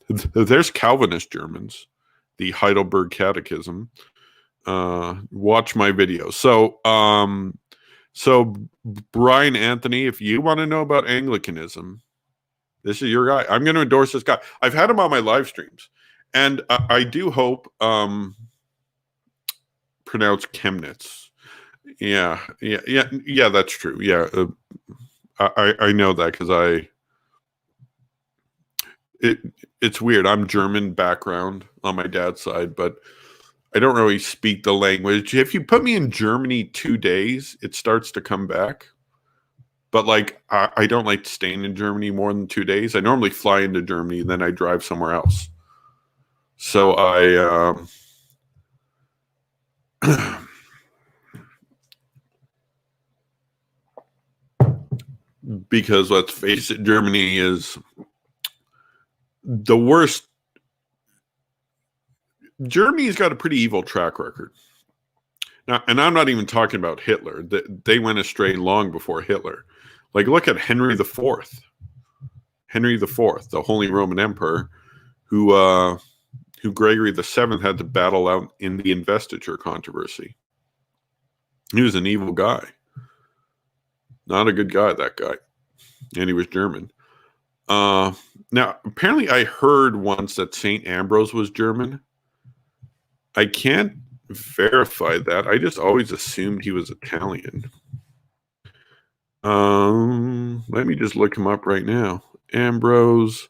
There's Calvinist Germans, the Heidelberg Catechism. Watch my video. So Brian Anthony, if you want to know about Anglicanism, this is your guy. I'm going to endorse this guy. I've had him on my live streams, and I do hope pronounced Chemnitz. Yeah, that's true. Yeah, I know that because it's weird. I'm German background on my dad's side, but I don't really speak the language. If you put me in Germany 2 days, it starts to come back. But like, I don't like staying in Germany more than 2 days. I normally fly into Germany, then I drive somewhere else. So because let's face it, Germany is the worst. Germany's got a pretty evil track record. Now, and I'm not even talking about Hitler. They went astray long before Hitler. Like, look at Henry IV. Henry IV, the Holy Roman Emperor, who Gregory VII had to battle out in the investiture controversy. He was an evil guy. Not a good guy, that guy. And he was German. Now, apparently I heard once that St. Ambrose was German. I can't verify that. I just always assumed he was Italian. Let me just look him up right now. Ambrose.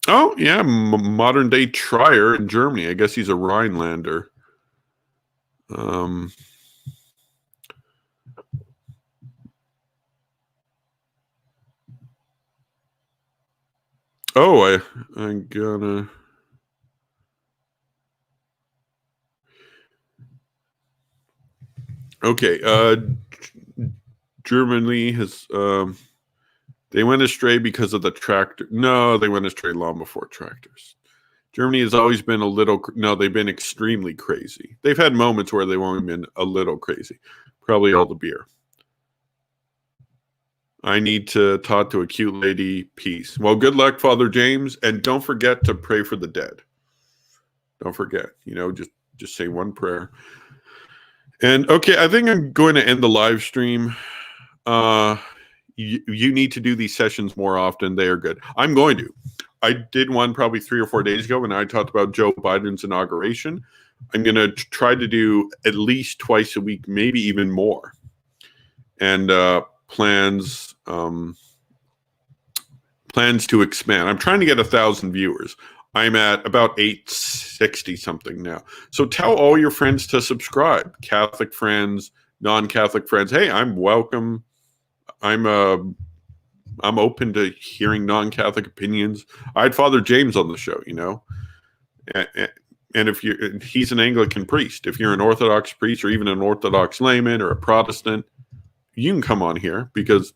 Oh, yeah, modern day Trier in Germany. I guess he's a Rhinelander. Oh, I'm gonna. Okay, Germany has they went astray because of the tractor. No, they went astray long before tractors. Germany has always been a little. No, they've been extremely crazy. They've had moments where they've only been a little crazy. Probably all the beer. I need to talk to a cute lady. Peace. Well, good luck, Father James, and don't forget to pray for the dead. Don't forget. Just say one prayer. And okay, I think I'm going to end the live stream. You need to do these sessions more often. They are good. I'm going to. I did one probably 3 or 4 days ago when I talked about Joe Biden's inauguration. I'm going to try to do at least twice a week, maybe even more. And plans to expand. I'm trying to get 1,000 viewers. I'm at about 860 something now. So tell all your friends to subscribe. Catholic friends, non-Catholic friends. Hey, I'm welcome. I'm open to hearing non-Catholic opinions. I had Father James on the show, and if he's an Anglican priest. If you're an Orthodox priest or even an Orthodox layman or a Protestant, you can come on here because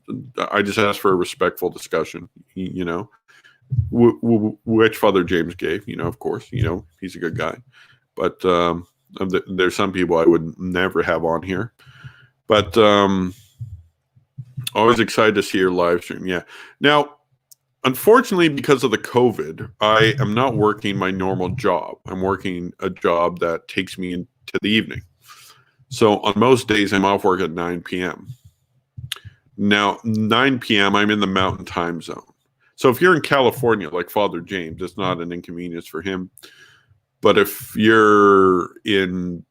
I just asked for a respectful discussion, which Father James gave, of course, he's a good guy. But there's some people I would never have on here. But always excited to see your live stream. Yeah. Now, unfortunately, because of the COVID, I am not working my normal job. I'm working a job that takes me into the evening. So on most days, I'm off work at 9 p.m. Now, 9 p.m., I'm in the mountain time zone. So if you're in California, like Father James, it's not an inconvenience for him. But if you're in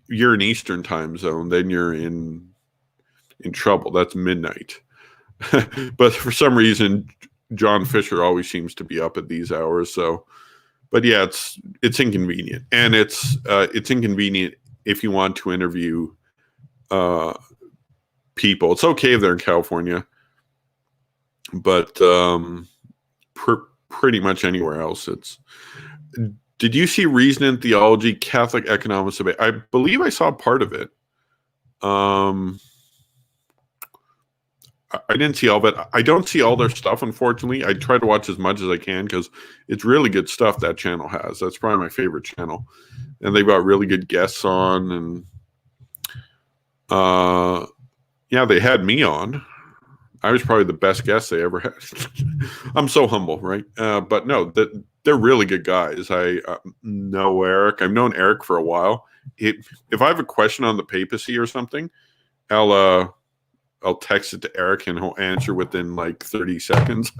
you're in Eastern time zone, then you're in trouble. That's midnight. But for some reason, John Fisher always seems to be up at these hours. So, but yeah, it's inconvenient, and it's inconvenient if you want to interview people. It's okay if they're in California, but pretty much anywhere else, it's. Did you see Reason and Theology, Catholic Economics Debate? I believe I saw part of it. I didn't see all of it. I don't see all their stuff, unfortunately. I try to watch as much as I can because it's really good stuff that channel has. That's probably my favorite channel. And they've got really good guests on. And yeah, they had me on. I was probably the best guest they ever had. I'm so humble, right? But no, they're really good guys. I know Eric. I've known Eric for a while. If I have a question on the papacy or something, I'll text it to Eric and he'll answer within like 30 seconds.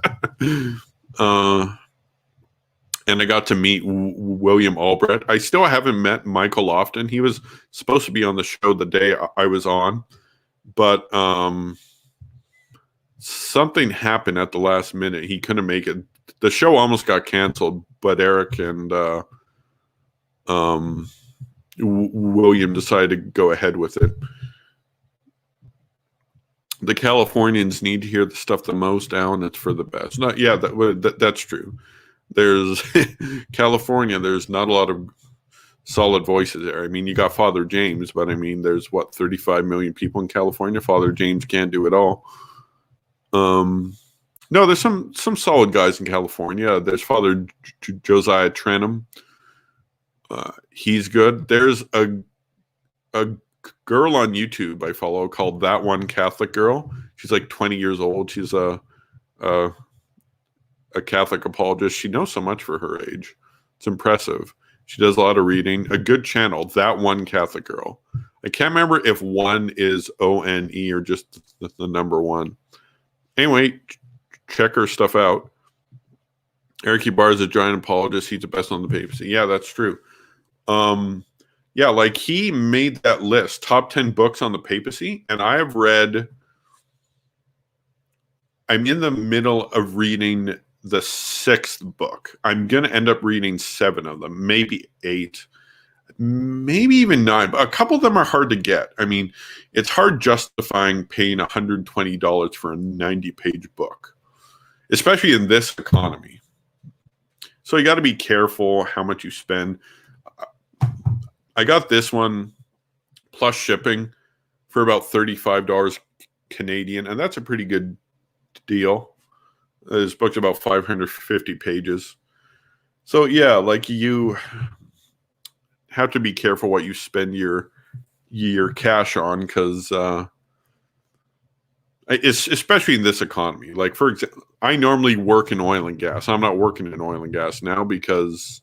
And I got to meet William Albrecht. I still haven't met Michael Lofton. He was supposed to be on the show the day I was on, but something happened at the last minute. He couldn't make it. The show almost got canceled, but Eric and William decided to go ahead with it. The Californians need to hear the stuff the most, Alan. It's for the best. That's true. There's California. There's not a lot of solid voices there. I mean, you got Father James, but I mean, there's 35 million people in California. Father James can't do it all. No, there's some solid guys in California. There's Father Josiah Trenum. He's good. There's a girl on YouTube I follow called That One Catholic Girl. She's like 20 years old. She's a Catholic apologist. She knows so much for her age. It's impressive. She does a lot of reading. A good channel, That One Catholic Girl. I can't remember if one is ONE or just the number one. Anyway, check her stuff out. Eric Barr is a giant apologist. He's the best on the papacy. Yeah, that's true. Yeah, like he made that list, top 10 books on the papacy, and I have read, I'm in the middle of reading the 6th book. I'm going to end up reading 7 of them, maybe 8, maybe even 9. But a couple of them are hard to get. I mean, it's hard justifying paying $120 for a 90-page book, especially in this economy. So you got to be careful how much you spend. I got this one plus shipping for about $35 Canadian, and that's a pretty good deal. This book's about 550 pages. So yeah, like you have to be careful what you spend your cash on, because it's especially in this economy. Like, for example, I normally work in oil and gas. I'm not working in oil and gas now because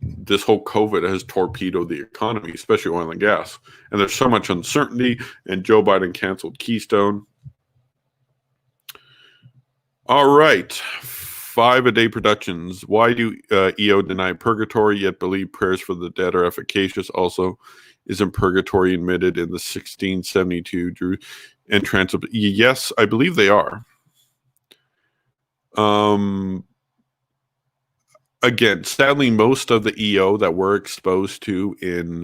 this whole COVID has torpedoed the economy, especially oil and gas. And there's so much uncertainty, and Joe Biden canceled Keystone. All right. 5-A-Day Productions. Why do EO deny purgatory yet believe prayers for the dead are efficacious? Also, isn't purgatory admitted in the 1672 and translate? Yes, I believe they are. Again, sadly, most of the EO that we're exposed to in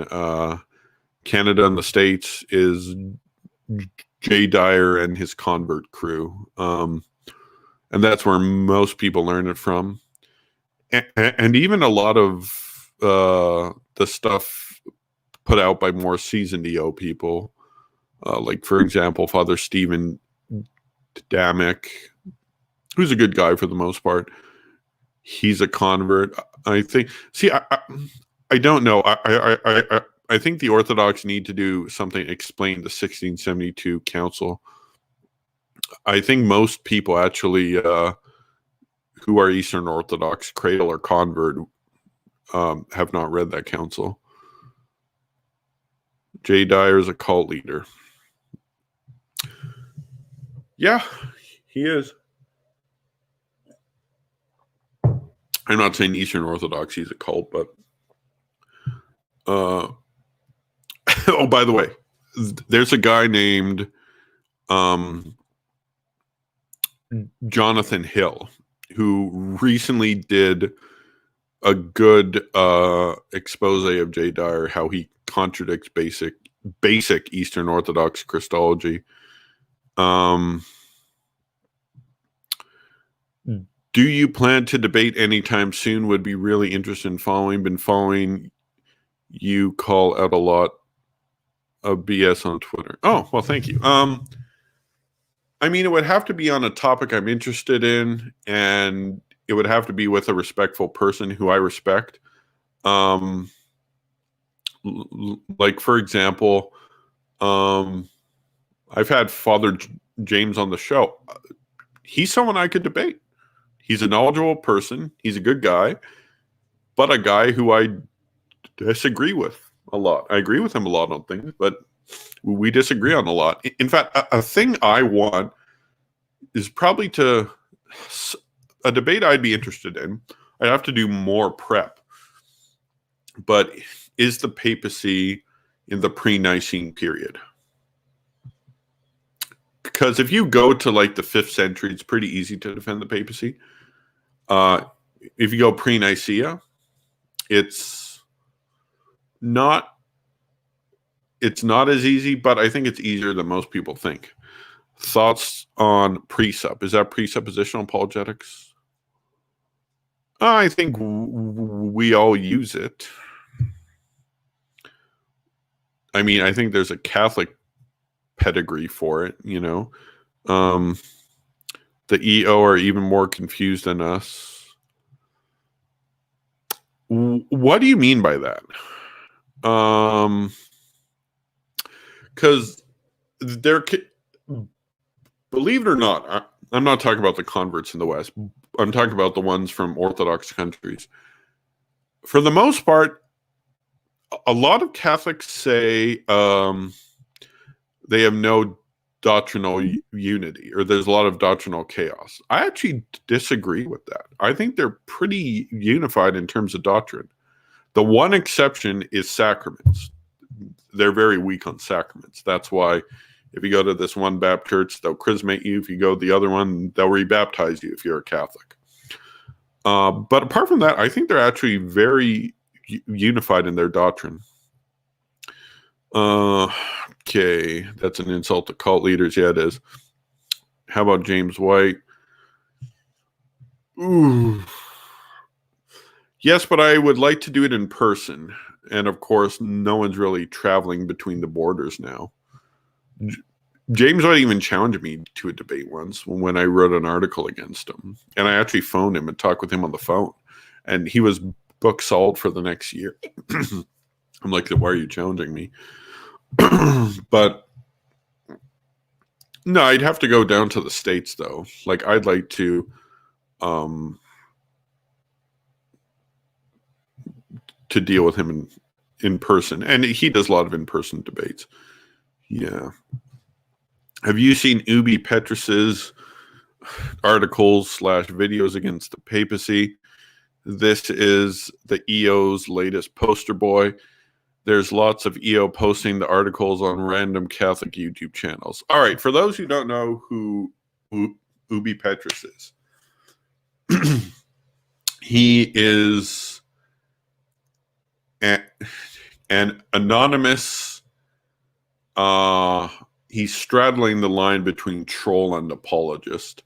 Canada and the States is Jay Dyer and his convert crew. And that's where most people learn it from. And even a lot of the stuff put out by more seasoned EO people, like, for example, Father Stephen Damick, who's a good guy for the most part. He's a convert, I think. See, I don't know. I think the Orthodox need to do something, explain the 1672 council. I think most people actually who are Eastern Orthodox, cradle or convert, have not read that council. Jay Dyer is a cult leader. Yeah, he is. I'm not saying Eastern Orthodox, he's a cult, but oh, by the way, there's a guy named Jonathan Hill who recently did a good expose of Jay Dyer, how he contradicts basic Eastern Orthodox Christology. Do you plan to debate anytime soon? Would be really interested in following. Been following you, call out a lot of BS on Twitter. Oh, well, thank you. I mean, it would have to be on a topic I'm interested in, and it would have to be with a respectful person who I respect. Like, for example, I I've had Father James on the show. He's someone I could debate. He's a knowledgeable person. He's a good guy, but a guy who I disagree with a lot. I agree with him a lot on things, but we disagree on a lot. In fact, a thing I want is probably a debate I'd be interested in. I'd have to do more prep. But is the papacy in the pre-Nicene period? Because if you go to like the 5th century, it's pretty easy to defend the papacy. If you go pre-Nicaea, it's not as easy, but I think it's easier than most people think. Thoughts on presup? Is that presuppositional apologetics? I think we all use it. I mean, I think there's a Catholic pedigree for it, you know. The EO are even more confused than us. What do you mean by that? Because believe it or not, I'm not talking about the converts in the West. I'm talking about the ones from Orthodox countries. For the most part, a lot of Catholics say they have no doctrinal unity, or there's a lot of doctrinal chaos. I actually disagree with that. I think they're pretty unified in terms of doctrine. The one exception is sacraments. They're very weak on sacraments. That's why if you go to this one Baptist church, they'll chrismate you. If you go to the other one, they'll rebaptize you if you're a Catholic. But apart from that, I think they're actually very unified in their doctrine. Okay, that's an insult to cult leaders. Yeah, it is. How about James White? Ooh. Yes, but I would like to do it in person. And of course, no one's really traveling between the borders now. James White even challenged me to a debate once when I wrote an article against him. And I actually phoned him and talked with him on the phone. And he was book sold for the next year. I'm like, why are you challenging me? But no, I'd have to go down to the States though. Like I'd like to deal with him in person. And he does a lot of in-person debates. Yeah. Have you seen Ubi Petrus's articles / videos against the papacy? This is the EO's latest poster boy. There's lots of EO posting the articles on random Catholic YouTube channels. All right, for those who don't know who Ubi Petrus is, he is an anonymous, he's straddling the line between troll and apologist.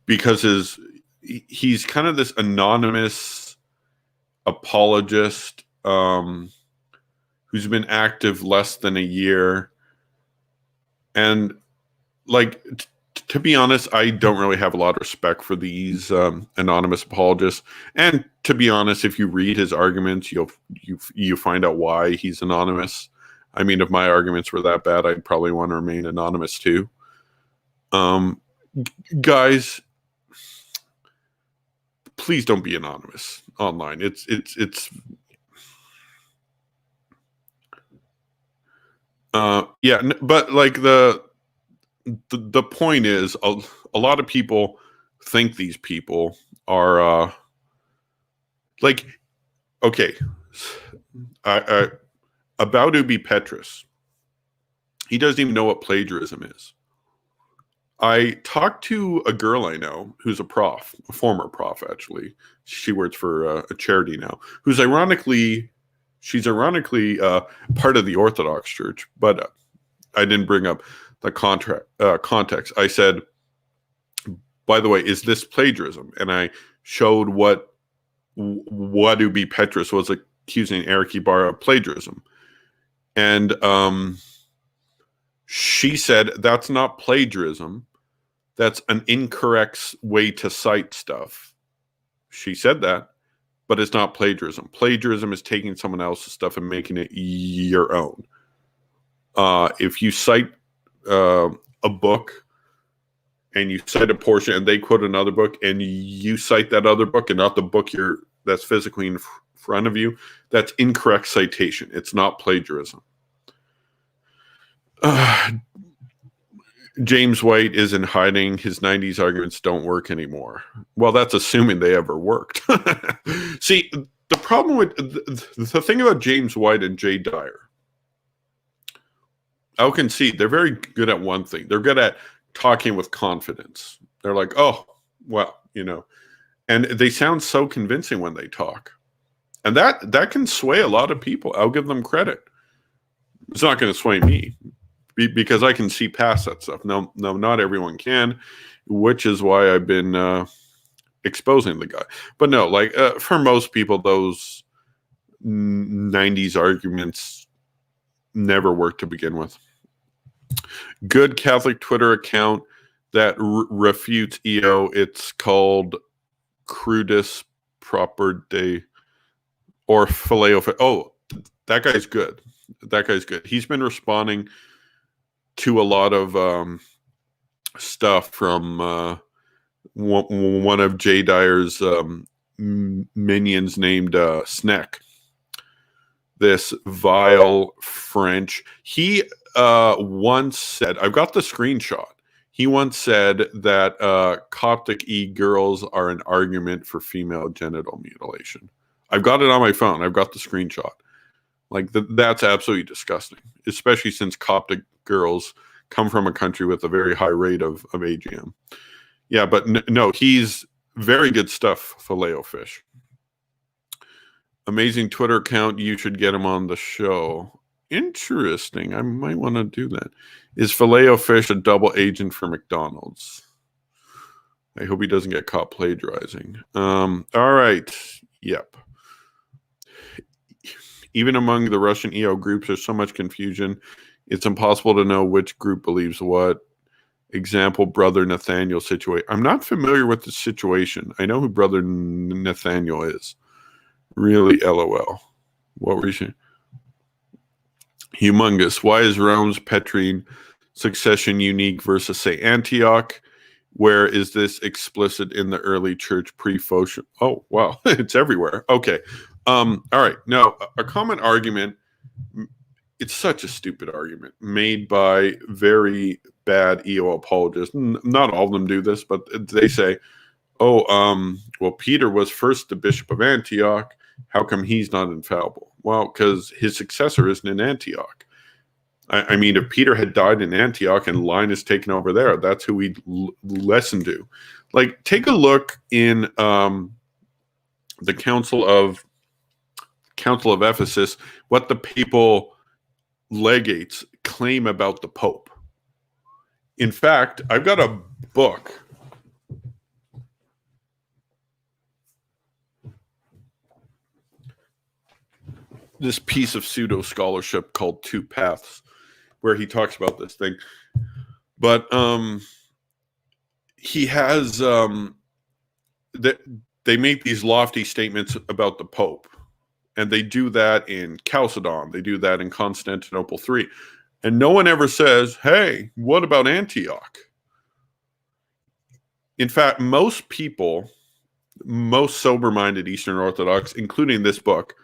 Because he's kind of this anonymous apologist who's been active less than a year. And like, to be honest, I don't really have a lot of respect for these anonymous apologists. And to be honest, if you read his arguments, you find out why he's anonymous. I mean, if my arguments were that bad, I'd probably want to remain anonymous too. Guys, please don't be anonymous online. It's yeah, but like the point is a lot of people think these people are like, okay, about Ubi Petrus, he doesn't even know what plagiarism is. I talked to a girl I know who's a prof, a former prof actually. She works for a charity now, who's ironically part of the Orthodox Church, but I didn't bring up the context. I said, by the way, is this plagiarism? And I showed what Ubi Petrus was accusing Eric Ibarra of plagiarism. And she said, that's not plagiarism. That's an incorrect way to cite stuff. She said that, but it's not plagiarism. Plagiarism is taking someone else's stuff and making it your own. If you cite a book and you cite a portion and they quote another book and you cite that other book and not the book that's physically in front of you, that's incorrect citation. It's not plagiarism. James White is in hiding. His 90s arguments don't work anymore. Well, that's assuming they ever worked. See, the problem with the thing about James White and Jay Dyer, I'll concede they're very good at one thing. They're good at talking with confidence. They're like, oh, well, and they sound so convincing when they talk. And that can sway a lot of people. I'll give them credit. It's not going to sway me because I can see past that stuff. No, not everyone can, which is why I've been exposing the guy. But no, like for most people, those 90s arguments never worked to begin with. Good Catholic Twitter account that refutes EO. It's called Crudis Proper Day or Phileo. Oh, that guy's good. That guy's good. He's been responding to a lot of stuff from one of Jay Dyer's minions named Sneck. This vile French. He once said, I've got the screenshot. He once said that Coptic girls are an argument for female genital mutilation. I've got it on my phone. I've got the screenshot. Like that's absolutely disgusting, especially since Coptic girls come from a country with a very high rate of AGM. Yeah, but no, he's very good stuff, Filet-O-Fish. Amazing Twitter account. You should get him on the show. Interesting. I might want to do that. Is Filet-O-Fish a double agent for McDonald's? I hope he doesn't get caught plagiarizing. All right. Yep. Even among the Russian EO groups, there's so much confusion. It's impossible to know which group believes what. Example, Brother Nathaniel situation. I'm not familiar with the situation. I know who Brother Nathaniel is. Really, LOL. What were you saying? Humongous. Why is Rome's Petrine succession unique versus, say, Antioch? Where is this explicit in the early church pre-Phocian? Oh, wow. It's everywhere. Okay. All right. Now, a common argument, it's such a stupid argument made by very bad EO apologists. Not all of them do this, but they say, well, Peter was first the bishop of Antioch. How come he's not infallible? Well, because his successor isn't in Antioch. I mean, if Peter had died in Antioch and Linus taken over there, that's who we'd listen to. Like, take a look in the Council of Ephesus, what the papal legates claim about the Pope. In fact, I've got a book. This piece of pseudo scholarship called Two Paths, where he talks about this thing. But he has they make these lofty statements about the Pope. And they do that in Chalcedon. They do that in Constantinople III. And no one ever says, hey, what about Antioch? In fact, most people, most sober-minded Eastern Orthodox, including this book,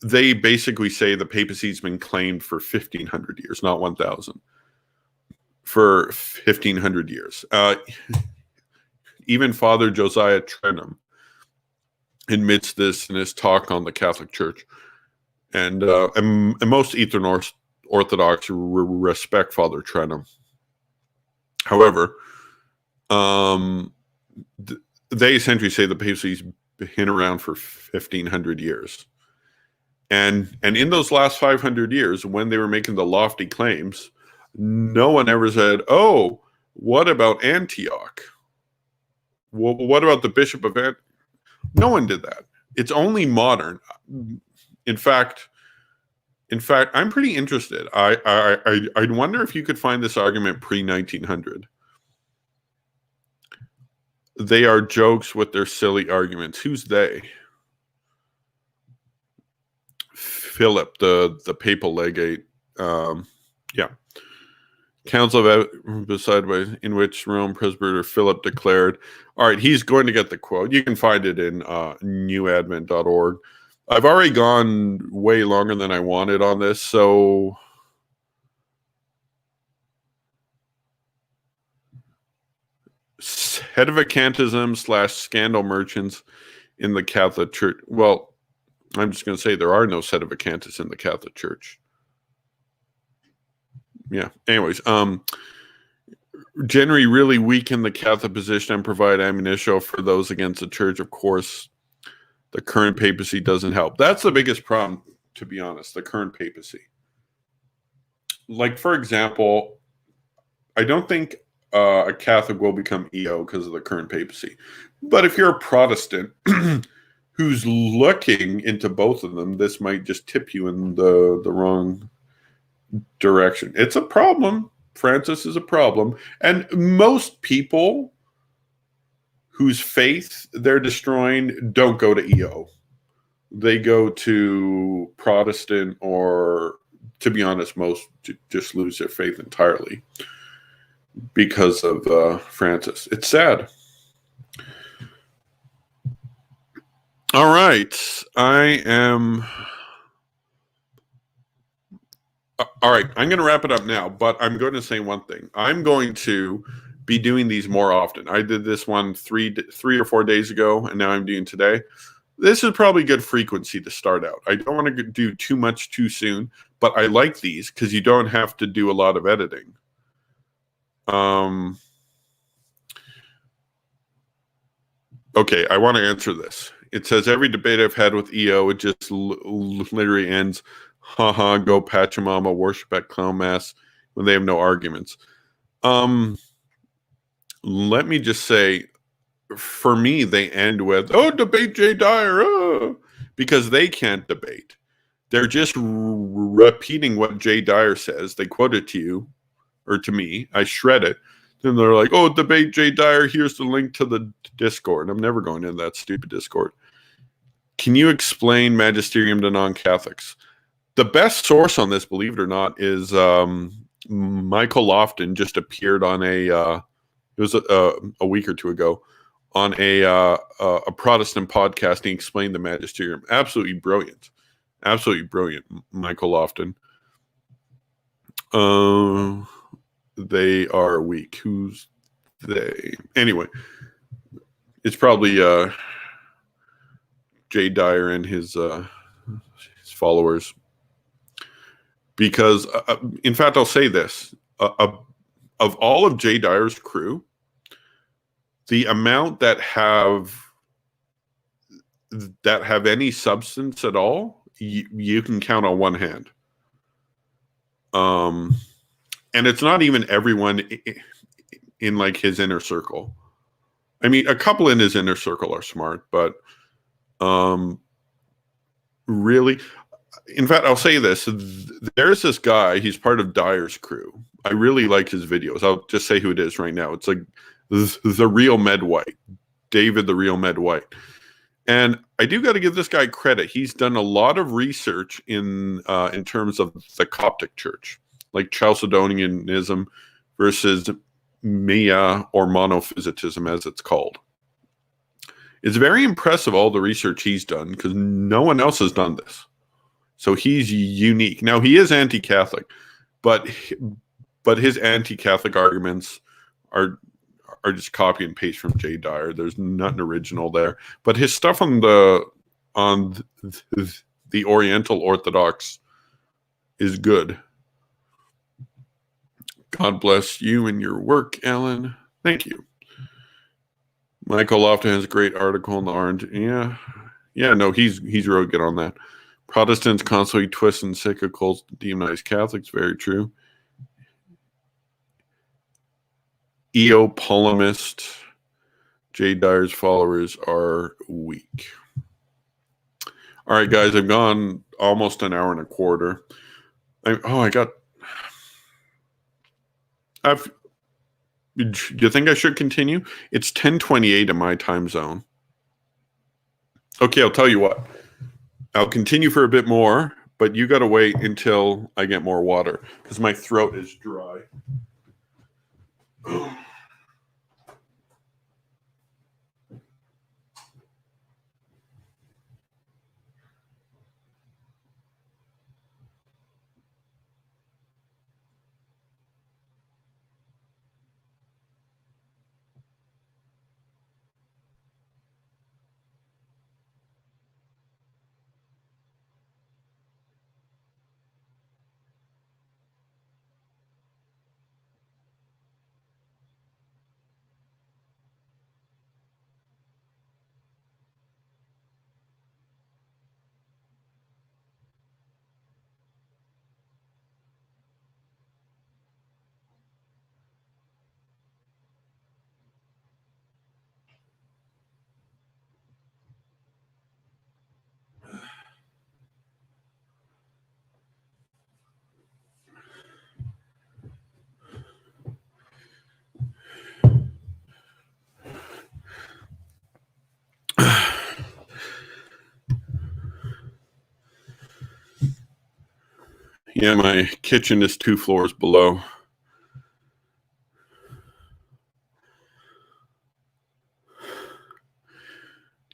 they basically say the papacy's been claimed for 1,500 years, not 1,000. For 1,500 years. Even Father Josiah Trenum admits this in his talk on the Catholic Church. And most Eastern Orthodox respect Father Trenum. However, they essentially say the papacy's been around for 1,500 years. And in those last 500 years, when they were making the lofty claims, no one ever said, oh, what about Antioch? Well, what about the Bishop of Antioch? No one did that. It's only modern. In fact, I'm pretty interested. I'd wonder if you could find this argument pre-1900. They are jokes with their silly arguments. Who's they? Philip, the papal legate. Yeah. Council of beside in which Rome Presbyter Philip declared. All right, he's going to get the quote. You can find it in newadvent.org. I've already gone way longer than I wanted on this, so sedevacantism / scandal merchants in the Catholic Church. Well, I'm just going to say there are no sedevacantists in the Catholic Church. Yeah. Anyways, generally really weaken the Catholic position and provide ammunition for those against the Church. Of course, the current papacy doesn't help. That's the biggest problem, to be honest, the current papacy. Like, for example, I don't think a Catholic will become EO because of the current papacy. But if you're a Protestant who's looking into both of them, this might just tip you in the wrong direction. It's a problem. Francis is a problem. And most people whose faith they're destroying don't go to EO. They go to Protestant, or, to be honest, most just lose their faith entirely because of Francis. It's sad. All right. All right, I'm going to wrap it up now, but I'm going to say one thing. I'm going to be doing these more often. I did this one three or 4 days ago, and now I'm doing today. This is probably good frequency to start out. I don't want to do too much too soon, but I like these because you don't have to do a lot of editing. Okay, I want to answer this. It says every debate I've had with EO, it just literally ends, haha, go Pachamama, worship at clown mass when they have no arguments. Let me just say, for me, they end with, oh, debate Jay Dyer, because they can't debate. They're just repeating what Jay Dyer says. They quote it to you, or to me. I shred it. Then they're like, oh, debate Jay Dyer. Here's the link to the Discord. I'm never going into that stupid Discord. Can you explain magisterium to non-Catholics? The best source on this, believe it or not, is Michael Lofton just appeared on it was a week or two ago, on a Protestant podcast. He explained the magisterium. Absolutely brilliant. Absolutely brilliant, Michael Lofton. They are weak. Who's they? Anyway, it's probably Jay Dyer and his followers. Because, in fact, I'll say this. Of all of Jay Dyer's crew, the amount that have any substance at all, you can count on one hand. And it's not even everyone in like his inner circle. I mean, a couple in his inner circle are smart, but really, in fact, I'll say this. There's this guy, he's part of Dyer's crew. I really like his videos. I'll just say who it is right now. It's like the real Med White, David the real Med White. And I do got to give this guy credit. He's done a lot of research in terms of the Coptic Church, like Chalcedonianism versus Mia, or monophysitism as it's called. It's very impressive, all the research he's done, because no one else has done this. So he's unique. Now, he is anti-Catholic, but his anti-Catholic arguments are just copy and paste from Jay Dyer. There's nothing original there. But his stuff on the Oriental Orthodox is good. God bless you and your work, Alan. Thank you. Michael Lofton has a great article in the Orange. Yeah, no, he's really good on that. Protestants constantly twist encyclicals to demonize Catholics. Very true. EO polemist. Jay Dyer's followers are weak. All right, guys, I've gone almost an hour and a quarter. Do you think I should continue? It's 10:28 in my time zone. Okay, I'll tell you what. I'll continue for a bit more, but you got to wait until I get more water because my throat is dry. Yeah, my kitchen is 2 floors below.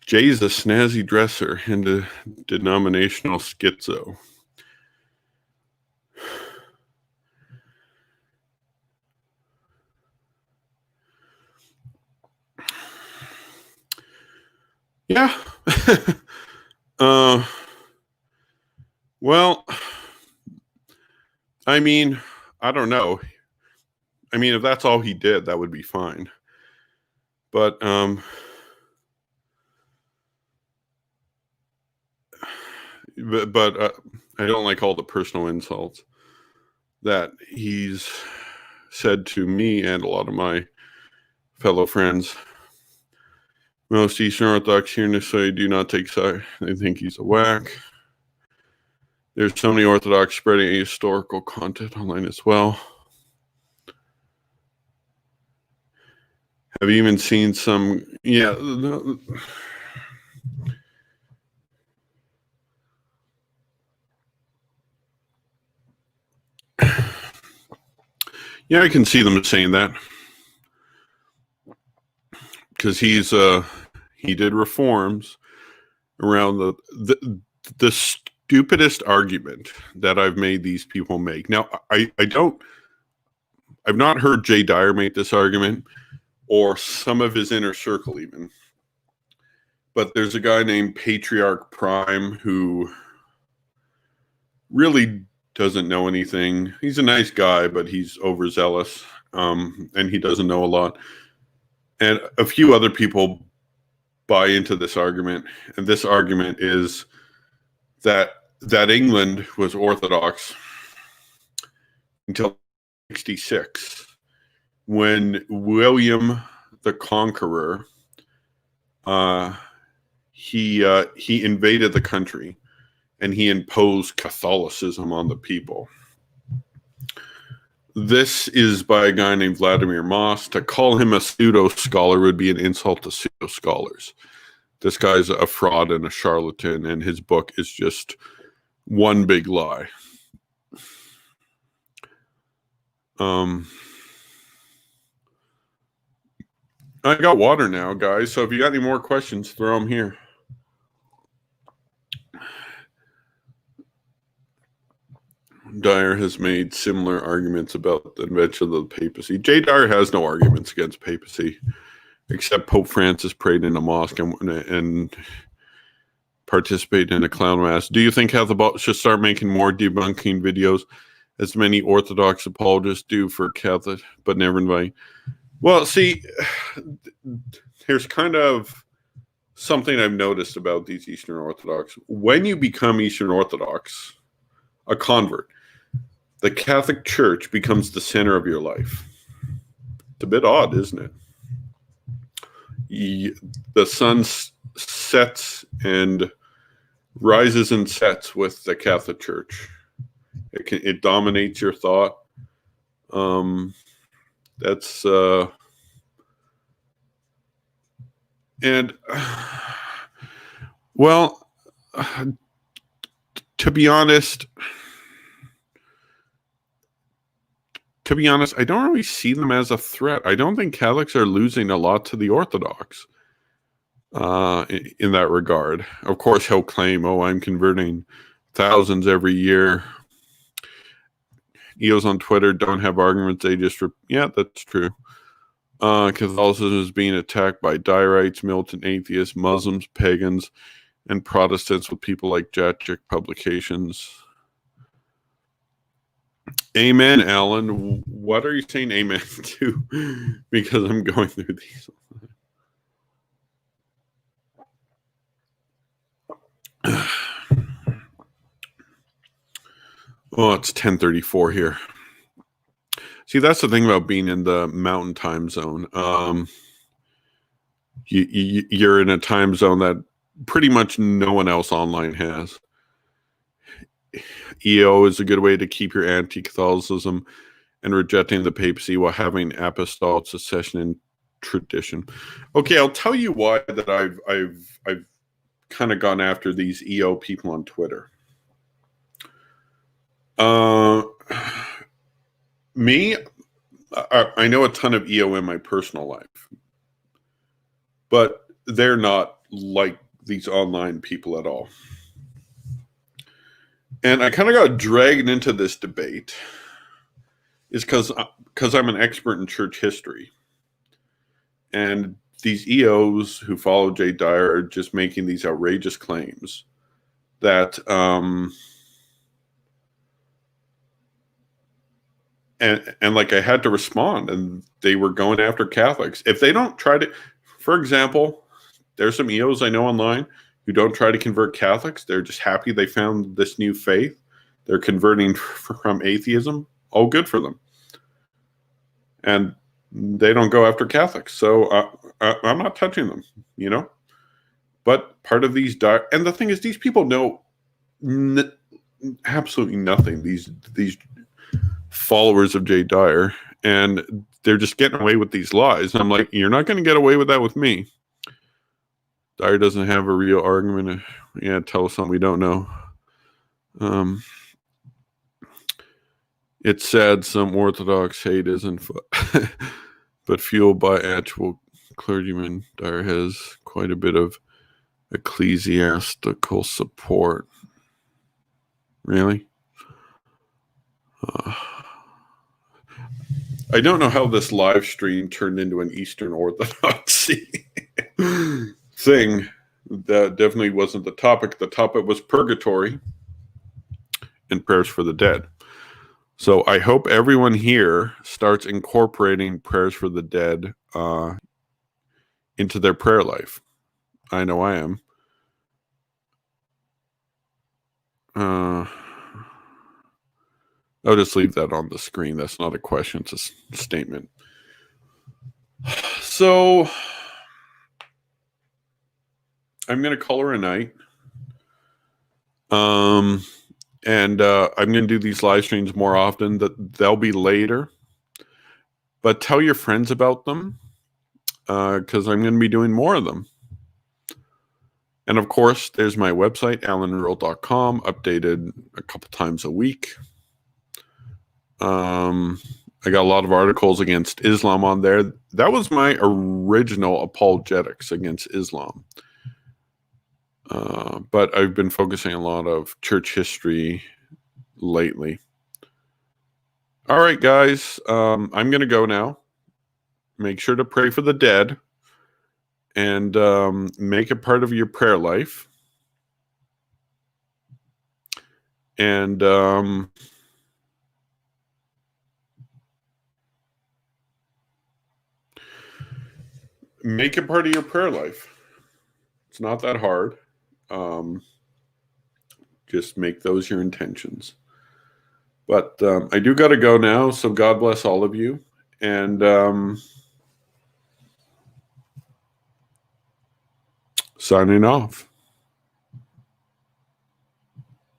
Jay's a snazzy dresser and a denominational schizo. Yeah. Well, I mean, I don't know. I mean, if that's all he did, that would be fine. But I don't like all the personal insults that he's said to me and a lot of my fellow friends. Most Eastern Orthodox here say do not take side. They think he's a whack. There's so many Orthodox spreading historical content online as well. Have you even seen some? Yeah. Yeah, I can see them saying that because he did reforms around the stupidest argument that I've made these people make. Now, I've not heard Jay Dyer make this argument or some of his inner circle even. But there's a guy named Patriarch Prime who really doesn't know anything. He's a nice guy, but he's overzealous, and he doesn't know a lot. And a few other people buy into this argument, and this argument is that England was Orthodox until 1966, when William the Conqueror he invaded the country and he imposed Catholicism on the people. This is by a guy named Vladimir Moss. To call him a pseudo-scholar would be an insult to pseudo-scholars. This guy's a fraud and a charlatan, and his book is just one big lie. I got water now, guys, so if you got any more questions, throw them here. Dyer has made similar arguments about the invention of the papacy. Jay Dyer has no arguments against papacy, except Pope Francis prayed in a mosque and participated in a clown mass. Do you think Catholics should start making more debunking videos, as many Orthodox apologists do for Catholic, but never invite? Well, see, there's kind of something I've noticed about these Eastern Orthodox. When you become Eastern Orthodox, a convert, the Catholic Church becomes the center of your life. It's a bit odd, isn't it? The sun sets and rises and sets with the Catholic Church. It dominates your thought. That's and well, to be honest, I don't really see them as a threat. I don't think Catholics are losing a lot to the Orthodox in that regard. Of course, he'll claim, "Oh, I'm converting thousands every year." EOs on Twitter don't have arguments. They just, yeah, that's true. Catholicism is being attacked by dierites, militant atheists, Muslims, pagans, and Protestants with people like Jatic publications. Amen, Alan. What are you saying amen to? Because I'm going through these. Oh, it's 10:34 here. See, that's the thing about being in the mountain time zone. You're in a time zone that pretty much no one else online has. EO is a good way to keep your anti-Catholicism and rejecting the papacy while having apostolic succession and tradition. Okay, I'll tell you why that I've kind of gone after these EO people on Twitter. I know a ton of EO in my personal life, but they're not like these online people at all. And I kind of got dragged into this debate is because I'm an expert in church history. And these EOs who follow Jay Dyer are just making these outrageous claims that and like I had to respond, and they were going after Catholics. If they don't try to, for example, there's some EOs I know online who don't try to convert Catholics. They're just happy they found this new faith. They're converting from atheism. All good for them. And they don't go after Catholics. So I'm not touching them, you know. But part of these, and the thing is, these people know absolutely nothing. These followers of Jay Dyer, and they're just getting away with these lies. And I'm like, you're not going to get away with that with me. Dyer doesn't have a real argument. Yeah, tell us something we don't know. It's sad some Orthodox hate isn't, but fueled by actual clergymen. Dyer has quite a bit of ecclesiastical support. Really? I don't know how this live stream turned into an Eastern Orthodoxy thing. That definitely wasn't the topic. The topic was purgatory and prayers for the dead. So I hope everyone here starts incorporating prayers for the dead into their prayer life. I know I am. I'll just leave that on the screen. That's not a question. It's a statement. So I'm going to call her a night. And I'm going to do these live streams more often. They'll be later. But tell your friends about them because I'm going to be doing more of them. And of course, there's my website, alanrural.com, updated a couple times a week. I got a lot of articles against Islam on there. That was my original apologetics against Islam. But I've been focusing a lot of church history lately. All right, guys, I'm going to go now. Make sure to pray for the dead and make it part of your prayer life. And make it part of your prayer life. It's not that hard. Just make those your intentions. But I do got to go now, so God bless all of you. And signing off.